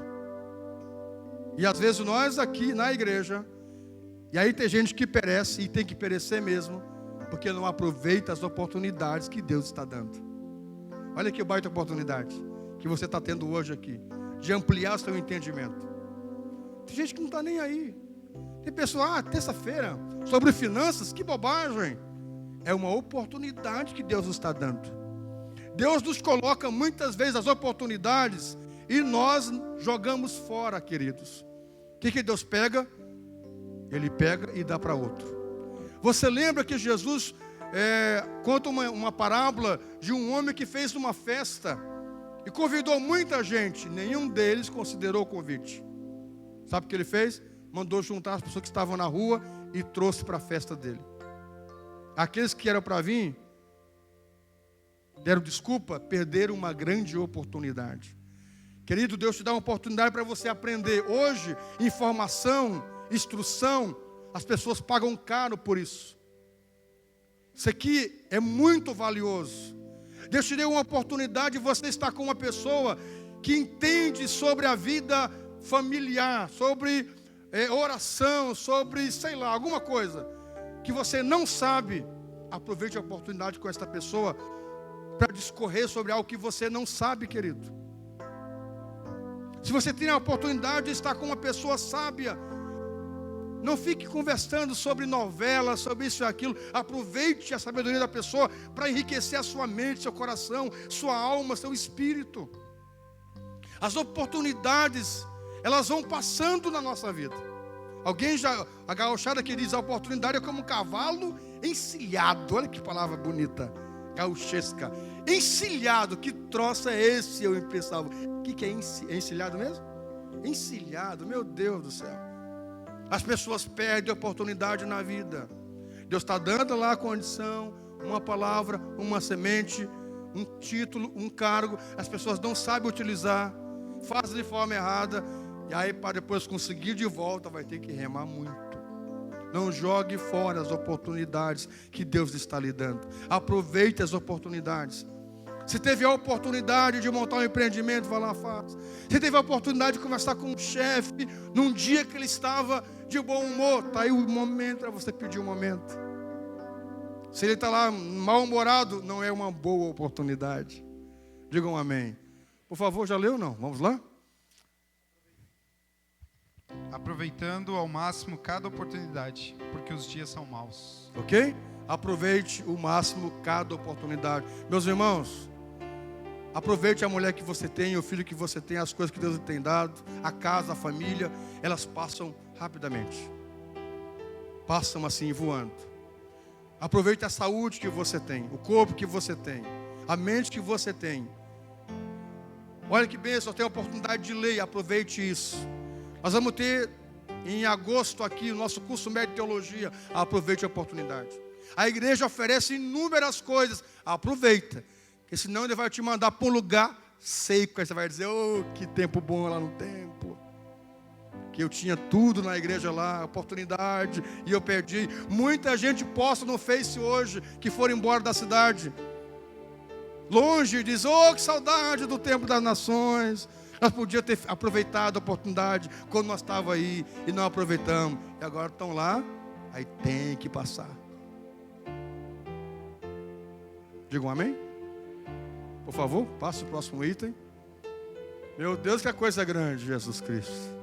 E às vezes nós aqui na igreja, e aí tem gente que perece e tem que perecer mesmo, porque não aproveita as oportunidades que Deus está dando. Olha que baita oportunidade que você está tendo hoje aqui, de ampliar seu entendimento. Tem gente que não está nem aí. Tem pessoa, terça-feira, sobre finanças, que bobagem. É uma oportunidade que Deus nos está dando. Deus nos coloca muitas vezes as oportunidades e nós jogamos fora, queridos. O que Deus pega? Ele pega e dá para outro. Você lembra que Jesus conta uma parábola de um homem que fez uma festa e convidou muita gente. Nenhum deles considerou o convite. Sabe o que ele fez? Mandou juntar as pessoas que estavam na rua e trouxe para a festa dele. Aqueles que eram para vir, deram desculpa, perderam uma grande oportunidade. Querido, Deus te dá uma oportunidade para você aprender. Hoje, informação, instrução, As pessoas pagam caro por isso. Isso aqui é muito valioso. Deus te deu uma oportunidade de você estar com uma pessoa que entende sobre a vida familiar, sobre oração, sobre, sei lá, alguma coisa que você não sabe. Aproveite a oportunidade com esta pessoa para discorrer sobre algo que você não sabe, querido. Se você tem a oportunidade de estar com uma pessoa sábia, não fique conversando sobre novelas, sobre isso e aquilo. Aproveite a sabedoria da pessoa para enriquecer a sua mente, seu coração, sua alma, seu espírito. As oportunidades, elas vão passando na nossa vida. A gauchada que diz, a oportunidade é como um cavalo encilhado. Olha que palavra bonita, gauchesca. Encilhado, que troço é esse? Eu pensava, o que é encilhado mesmo? Encilhado, meu Deus do céu. As pessoas perdem oportunidade na vida. Deus está dando lá a condição, uma palavra, uma semente, um título, um cargo. As pessoas não sabem utilizar, fazem de forma errada. E aí, para depois conseguir de volta, vai ter que remar muito. Não jogue fora as oportunidades que Deus está lhe dando. Aproveite as oportunidades. Se teve a oportunidade de montar um empreendimento, vá lá, faça. Se teve a oportunidade de conversar com um chefe, num dia que ele estava de bom humor, está aí o momento para você pedir um momento. Se ele está lá mal-humorado, não é uma boa oportunidade. Digam amém. Por favor, já leu ou não? Vamos lá? Aproveitando ao máximo cada oportunidade, porque os dias são maus. Ok? Aproveite o máximo cada oportunidade. Meus irmãos, aproveite a mulher que você tem, o filho que você tem, as coisas que Deus lhe tem dado, a casa, a família, elas passam rapidamente. Passam assim, voando. Aproveite a saúde que você tem, o corpo que você tem, a mente que você tem. Olha que bênção, eu tenho a oportunidade de ler, aproveite isso. Nós vamos ter em agosto aqui o nosso curso médio de teologia. Aproveite a oportunidade. A igreja oferece inúmeras coisas. Aproveita, porque senão ele vai te mandar para um lugar seco. Aí você vai dizer, oh, que tempo bom lá no templo. Que eu tinha tudo na igreja lá, oportunidade, e eu perdi. Muita gente posta no Face hoje que foram embora da cidade. Longe, diz, oh, que saudade do tempo das nações. Nós podíamos ter aproveitado a oportunidade quando nós estávamos aí e não aproveitamos. E agora estão lá, aí tem que passar. Digam amém? Por favor, passe o próximo item. Meu Deus, que coisa grande, Jesus Cristo.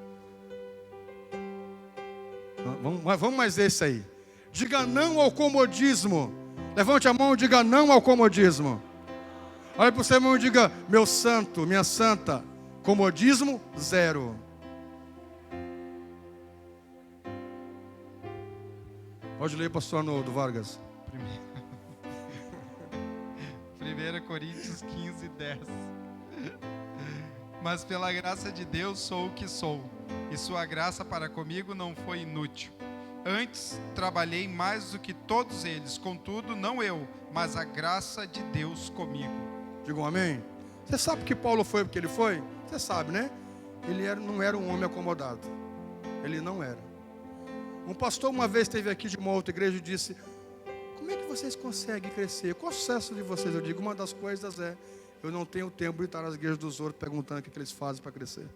Vamos mais esse aí. Diga não ao comodismo. Levante a mão e diga não ao comodismo. Olha para o seu irmão e diga, meu santo, minha santa. Comodismo, zero. Pode ler, pastor Arnoldo Vargas. 1 Coríntios 15, 10. Mas pela graça de Deus sou o que sou, e sua graça para comigo não foi inútil. Antes trabalhei mais do que todos eles, contudo não eu, mas a graça de Deus comigo. Digam amém. Você sabe que Paulo foi porque ele foi? Você sabe, né? Ele não era um homem acomodado. Ele não era. Um pastor uma vez esteve aqui de uma outra igreja e disse, como é que vocês conseguem crescer? Qual o sucesso de vocês? Eu digo, uma das coisas é, eu não tenho tempo de estar nas igrejas dos outros perguntando o que eles fazem para crescer.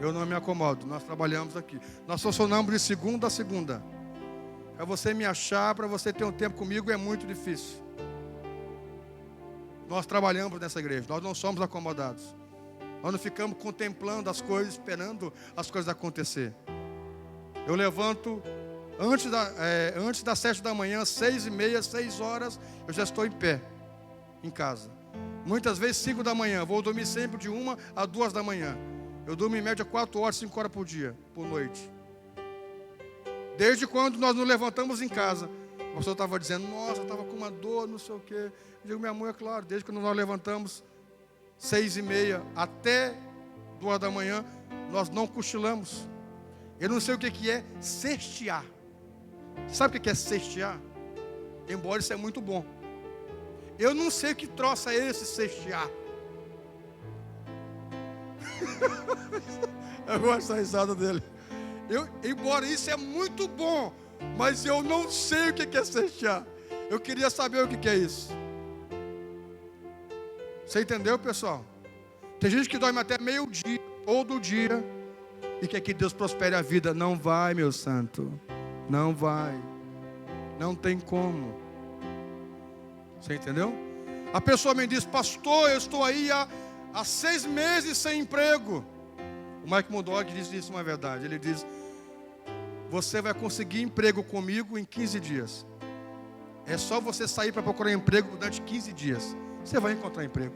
Eu não me acomodo, nós trabalhamos aqui. Nós funcionamos de segunda a segunda. Para você me achar, para você ter um tempo comigo é muito difícil. Nós trabalhamos nessa igreja, nós não somos acomodados. Nós não ficamos contemplando as coisas, esperando as coisas acontecer. Eu levanto antes das 7 da manhã, 6h30, 6 horas, eu já estou em pé, em casa. Muitas vezes 5 da manhã, vou dormir sempre de 1 a 2 da manhã. Eu durmo em média 4 horas, 5 horas por dia, por noite. Desde quando nós nos levantamos em casa, o pastor estava dizendo, nossa, eu estava com uma dor, não sei o quê. Eu digo, minha amor, é claro, desde quando nós levantamos 6h30 até 2 da manhã, nós não cochilamos. Eu não sei o que é cestear. Sabe o que é cestear? Embora isso é muito bom. Eu não sei o que troço é esse cestear. Eu gosto da risada dele. Embora isso é muito bom, mas eu não sei o que é ser chá. Eu queria saber o que é isso. Você entendeu, pessoal? Tem gente que dorme até meio-dia, todo dia, e quer que Deus prospere a vida. Não vai, meu santo. Não vai. Não tem como. Você entendeu? A pessoa me diz: pastor, eu estou aí há 6 meses sem emprego. O Mike Murdock diz isso, uma verdade. Ele diz: você vai conseguir emprego comigo em 15 dias. É só você sair para procurar emprego durante 15 dias. Você vai encontrar emprego.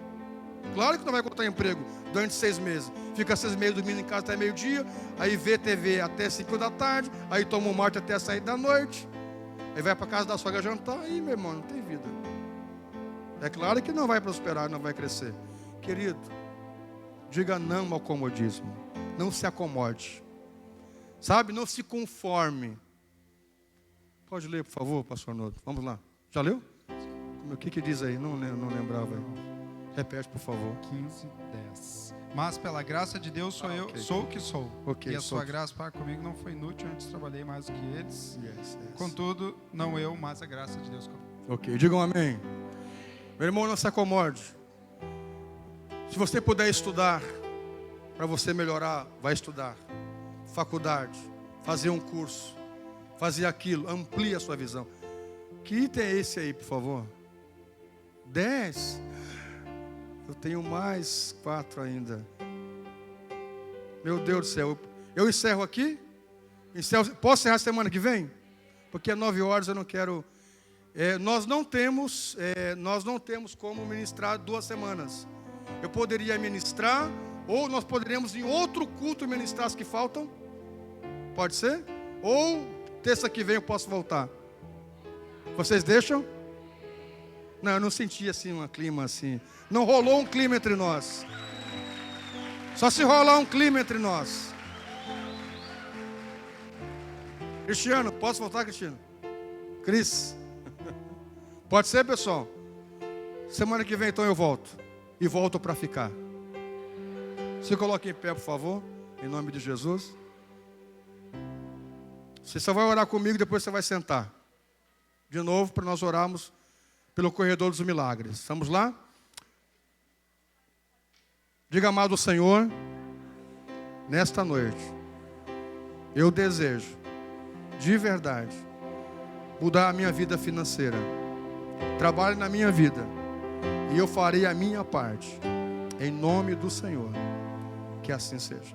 Claro que não vai encontrar emprego durante 6 meses. Fica 6 meses dormindo em casa até meio-dia, aí vê TV até 5 da tarde, aí toma um mate até sair da noite, aí vai para casa da sogra jantar, aí, meu irmão, não tem vida. É claro que não vai prosperar, não vai crescer. Querido, diga não ao comodismo. Não se acomode. Sabe, não se conforme. Pode ler, por favor, pastor Nodo. Vamos lá. Já leu? O que diz aí? Não lembrava aí. Repete, por favor. 15:10. Mas pela graça de Deus sou o que sou. Okay, e a sua graça para comigo não foi inútil, antes trabalhei mais do que eles. Yes. Contudo, não eu, mas a graça de Deus comigo. Ok, digam amém. Meu irmão, não se acomode. Se você puder estudar, para você melhorar, vai estudar. Faculdade, fazer um curso, fazer aquilo, amplie a sua visão. Que item é esse aí, por favor? 10. Eu tenho mais 4 ainda. Meu Deus do céu. Eu encerro aqui? Posso encerrar semana que vem? Porque às 9 horas eu não quero... Nós não temos como ministrar 2 semanas. Eu poderia ministrar, ou nós poderíamos em outro culto ministrar as que faltam. Pode ser? Ou terça que vem eu posso voltar. Vocês deixam? Não, eu não senti assim um clima assim. Não rolou um clima entre nós. Só se rolar um clima entre nós. Cristiano, posso voltar, Cristiano? Cris? Pode ser, pessoal? Semana que vem então eu volto. E volto para ficar. Se coloque em pé, por favor. Em nome de Jesus. Você só vai orar comigo e depois você vai sentar. De novo, para nós orarmos pelo corredor dos milagres. Vamos lá? Diga, amado Senhor, nesta noite, eu desejo, de verdade, mudar a minha vida financeira. Trabalhe na minha vida e eu farei a minha parte. Em nome do Senhor. Que assim seja.